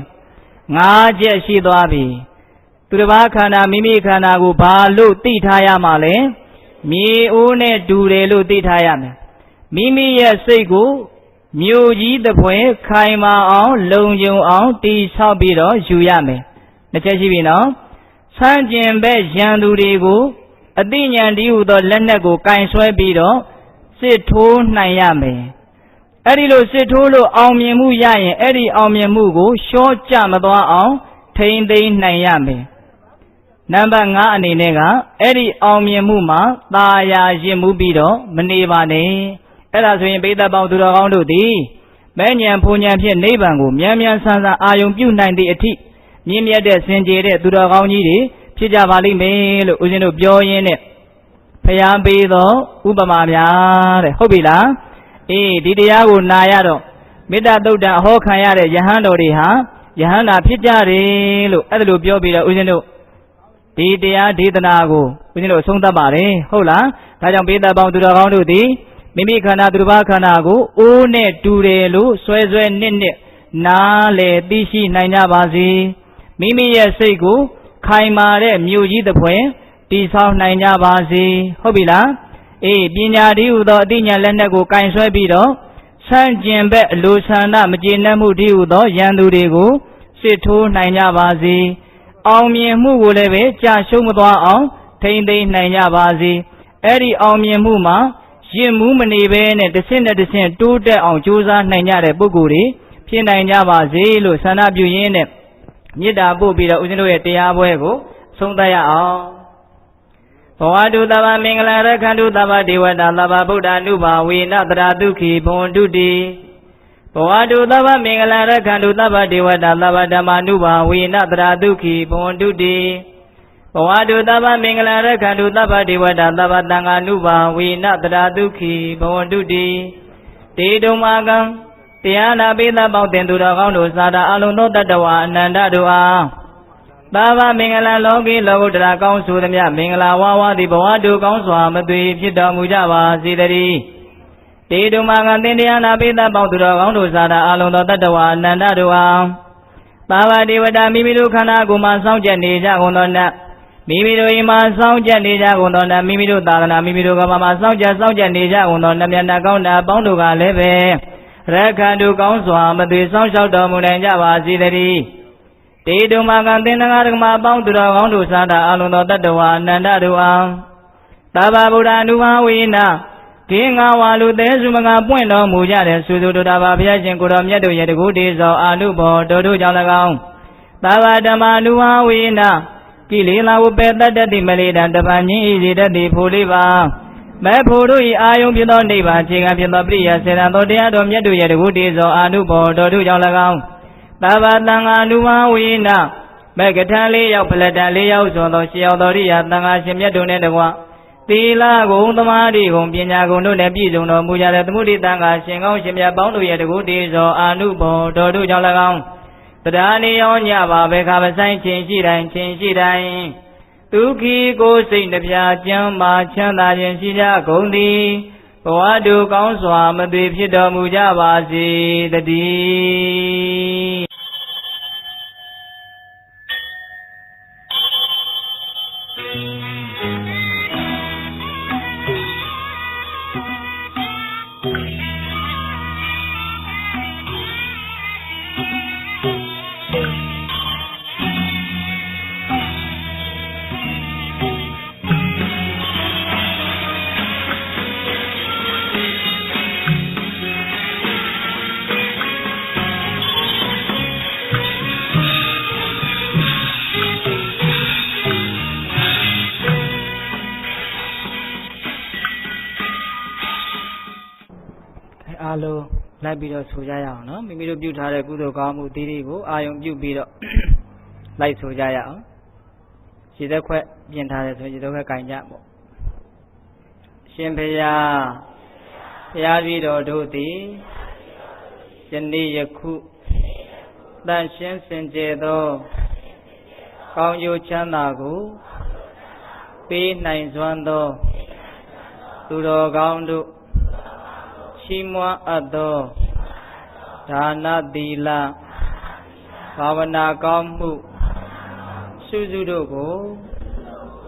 5ချက်ရှိသွားပြီသူတစ်ပါးခန္ဓာမိမိခန္ဓာကိုဘာလို့သိထားရမှာလဲမြေအိုးနဲ့တူတယ်လို့သိထားရမယ်မိမိရဲ့စိတ်ကိုမြို့ကြီးတစ်ဖွဲခိုင်မာအောင်လုံခြုံအောင်တည်ဆောက်ပြီးတော့ယူရမယ်နှစ်ချက်ရှိပြီနော်ဆန်းကျင်ဘက်ရန်သူတွေကိုအသိဉာဏ်တည်းဟူသောလက်နက်ကိုကင်ဆွဲပြီးတော့စစ်ထိုးနိုင်ရမယ်အဲ့ဒီလိုစစ်ထိုးလို့အောင်မြင်မှုရရင်အဲ့ဒီအောင်မြင်မှုကိုရှော့ကြမသွားအောင်ထိမ့်သိမ်းနိုင်ရမယ်နံပါတ်5အနေနဲ့ကအဲ့ဒီအောင်မြင်မှုမှာตาယာရင်မှုပြီးတော့မနေပါနဲ့အဲ့ဒါဆိုရင်ပိဋကပေါင်းသူတော်ကောင်းတို့သည်မဲ့ဉဏ်ဖူဉဏ်ဖြင့်နိဗ္ဗာန်ကိုမြန်မြန်ဆန်ဆန်အာယုံပြုနိုင်သည့်အထိမြင့်မြတ်တဲ့စင်ကြယ်တဲ့သူတော်ကောင်းကြီးတွေဖြစ်ကြပါလိမ့်မယ်လို့ဦးဇင်းတို့ပြောရင်းနဲ့ဖျားပေးသောဥပမာများတဲ့ဟုတ်ပြီလားဒီတရားကိုနာရတော့မေတ္တာသုတ်တံအဟောခံရတဲ့ယဟန်တော်တွေဟာယဟန်တာဖြစ်ကြတယ်လို့အဲ့ဒါလိုပြောပြီးတော့ဦးဇင်းတို့ဒီတရားဒေသနာကိုဦးဇင်းတို့အဆုံးသတ်ပါတယ်ဟုတ်လားဒါကြောင့်ပိဋကပေါင်းသူတော်ကောင်းတို့သည်မိမိခန္ဓာသူတစ်ပါးခန္ဓာကိုအိုးနဲ့တူတယ်လို့ဆွဲနှစ်နားလေသိရှိနိုင်ကြပါစေမိမိရဲ့စိတ်ကိုခိုင်မာတဲ့မြို့ကြီးတစ်ဖွဲတည်ဆောက်နိုင်ကြပါစေဟုတ်ပြီလားပညာတည်းဟူသောအသိဉာဏ်လက်နက်ကိုကင်ဆွဲပြီးတော့ဆန့်ကျင်ဘက်အလိုဆန္ဒမကျေနပ်မှုတည်းဟူသောရန်သူတွေကိုစစ်ထိုးနိုင်ကြပါစေအောင်မြင်မှုကိုလည်းပဲကြာရှုံးမသွားအောင်ထိမ့်သိမ်းနိုင်ကြပါစေအဲ့ဒီအောင်မြင်မှုမှာရင်မှုမနေဘဲနဲ့တစ်ဆင့်နဲ့တစ်ဆင့်တိုးတက်အောင်ကြိုးစားနိုင်ကြတဲ့ပုဂ္ဂိုလ်တွေဖြစ်နိုင်ကြပါစေလို့ဆန္ဒပြုရင်းနဲ့မေတ္တာပို့ပြီးတော့ဦးဇင်းတို့ရဲ့တရားပွဲကိုဆုံးသတ်ရအောင်ဘဝတုသဗ္ဗမင်္ဂလာရခန္တုသဗ္ဗဒေဝတာသဗ္ဗဗုဒ္ဓ ानु ဘာဝေနတရာဒုက္ခိဘဝန္တုတိဘဝတုသဗ္ဗမင်္ဂလာရခန္တုသဗ္ဗဒေဝတာသဗ္ဗဓမ္မာနုဘာဝေနတရာဒုက္ခိဘဝန္တုတိဘဝတုသဗ္ဗမင်္ဂလာရခန္တုသဗ္ဗဒေဝတာသဗ္ဗသံဃာနုဘာဝေနတရာဒုက္ခိဘဝန္တုတိတေတုံမာကံတရားနာပိသပေါင်းတင်သူတော်ကောင်းတို့သာတာအလုံးသောတတ္တဝါအနန္တတို့အားသဗ္ဗမင်္ဂလာလောကီလောကုတ္တရာကောင်းဆိုသမျှမင်္ဂလာဝါဝါသည်ဘဝတုကောင်းစွာမသွေဖြစ်တော်မူကြပါစေတည်းတေတုမာကသင်တရားနာပိသပေါင်းသူတော်ကောင်းတို့သာတာအလုံးသောတတ္တဝါအနန္တတို့အားသဗ္ဗဒေဝတာမိမိတို့ခန္ဓာကိုယ်မှာစောင့်ကြနေကြကုန်သောနတ် မိမိတို့အိမ်မှာစောင့်ကြနေကြကုန်သောမိမိတို့သာသနာမိမိတို့ကမှာစောင့်ကြနေကြကုန်သောမျက်နှာကောင်းတာပေါင်းတို့ကလည်းပဲရက္ခတုကောင်းစွာမသွေဆောင်လျှောက်တော်မူနိုင်ကြပါစေတည်းတေတုမာကသင်္ဃာဓမ္မပေါင်းသူတော်ကောင်းတို့စားတာအလုံးသောတတ္တဝါအနန္တတို့အားသဗ္ဗဗုဒ္ဓ အနုဘာဝေနခေငါဝါလူသေးစုမကပွင့်တော်မူကြတဲ့သုသုတ္တဘာဘုရားရှင်ကိုတော်မြတ်တို့ရဲ့တကူတေဇောအာနုဘောတော်တို့ကြောင့်၎င်းသဗ္ဗဓမ္မအနုဘာဝေနကိလေသာဝပေတတ္တိမလေတံတပန်ကြီးဤတတိဖို့လေးပါမဲဖို့တို့ဤအာယုံဖြစ်သောနိဗ္ဗာန်ခြေခံဖြစ်သောပရိယစေတံသောတရားတော်မြတ်တို့ရဲ့တကူတေဇောအာနုဘောတော်တို့ကြောင့်၎င်းသဗ္ဗတံဃာအနုဘာဝေနမေကထံ၄ယောက်ဖလက်တံ၄ယောက်ဆိုသောရှေးယောက်တော်ရိယသံဃာရှင်မြတ်တို့နဲ့တကွသီလဂုဏ်သမာဓိဂုဏ်ပညာဂုဏ်တို့နဲ့ပြည့်စုံတော်မူကြတဲ့သမုဒိတံဃာရှင်ကောင်းရှင်မြတ်ပေါင်းတို့ရဲ့တကူတေဇောအာနုဘောတော်တို့ကြောင့်၎င်းတရားနေရောညပါပဲခါမဆိုင်ခြင်းရှိတိုင်းဒုက္ခိကိုစိတ်နှပြကျမ်းမာချမ်းသာခြင်းရှိကြကုန်သည်ဘဝတုကောင်းစွာမသွေဖြစ်တော်မူကြပါစေတည်းအားလုံးလိုက်ပြီးတော့ဆိုကြရအောင်နော်မိမိတို့ပြုထားတဲ့ကုသိုလ်ကောင်းမှုဒီတွေကိုအာယုံပြုပြီးတော့လိုက်ဆိုကြရအောင်ရေသက်ခွက်ပြင်ထားတယ်ဆိုရင်ရေသက်ခွက်ကင်ကြပေါ့ရှင်ဘုရားကြီးတော်တို့သည်ယနေ့ယခုတန်ရှင်းစင်ကြယ်သောကောင်းကျိုးချမ်းသာကိုပေးနိုင်စွမ်းသောသူတော်ကောင်းတို့ချီးမွမ်းအပ်သောဒါနသီလဘာဝနာကောင်းမှုစုစုတို့ကို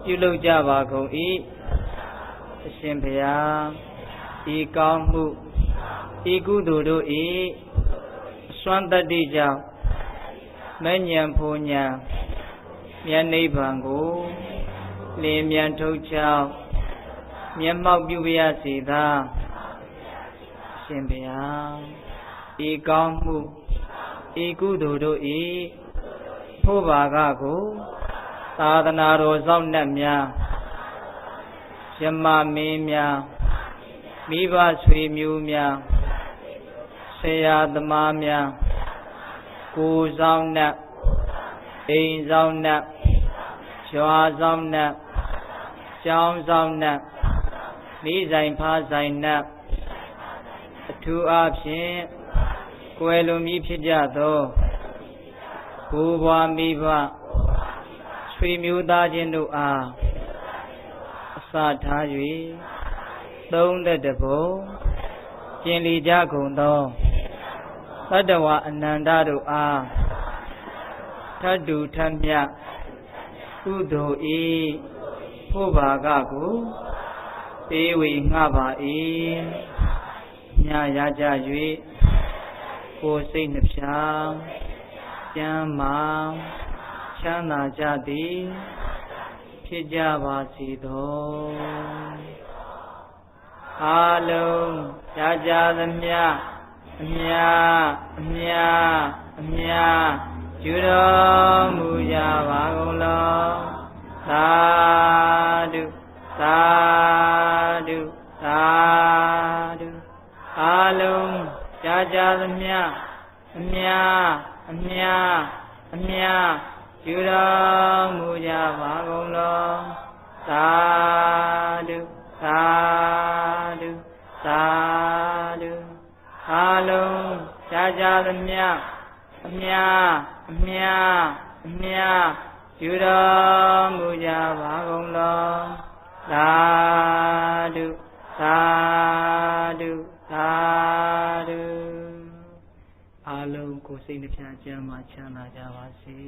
ပြုလုပ်ကြပါကုန်၏အရှင်ဘုရားဤကောင်းမှုဤကုသိုလ်တို့၏စွမ်းတတ္တိကြောင့်မဉ္ဇဉ်ဖူဉ္ဇဉ်မြတ်နိဗ္ဗာန်ကိုလင်းမြန်ထုတ်ချောင်းမျက်မှောက်ပြုရစေသာရှင်ဘုရားဤကောင်းမှုဤကုသိုလ်တို့၏ဖို့ဘာကကိုသာသနာတော်စောင့်နှက်များယမမင်းများမိဘဆွေမျိုးများဆရာသမားများကိုယ်ဆောင်နှက်အိမ်ဆောင်နှက်ရွာဆောင်နှက်ကျောင်းဆောင်နှက်မိဆိုင်ဖားဆိုင်နှက်အထူးအားဖြင့်ကွယ်လွန်ပြီးဖြစ်ကြသောဘိုးဘွားမိဘဆွေမျိုးသားချင်းတို့အားအစထား၍31ဘုံကျင်လီကြကုန်သောသတ္တဝါအနန္တတို့အားထတ်တူထတ်မြတ်ကုသိုလ်ဤဖို့ဘာကကိုပေးဝေငှပါ၏ညရကြ၍ကိုယ်စိတ်နှဖျားကျမ်းမာချမ်းသာကြသည်ဖြစ်ကြပါစေသောအားလုံးကြသမျှအမြယူတော်မူကြပါကုန်လောသာဓုသာဓုသာဓုအားလုံးကြသမျှအမြယူတော်မူကြပါကုန်လောသာဓုသာဓုသာဓုအားလုံးကြသမျှအမြယူတော်မူကြပါကုန်လောသာဓုသာဓုသာဓုအားလုံးကိုယ်စိတ်နှပြချမ်းမှချမ်းသာကြပါစေ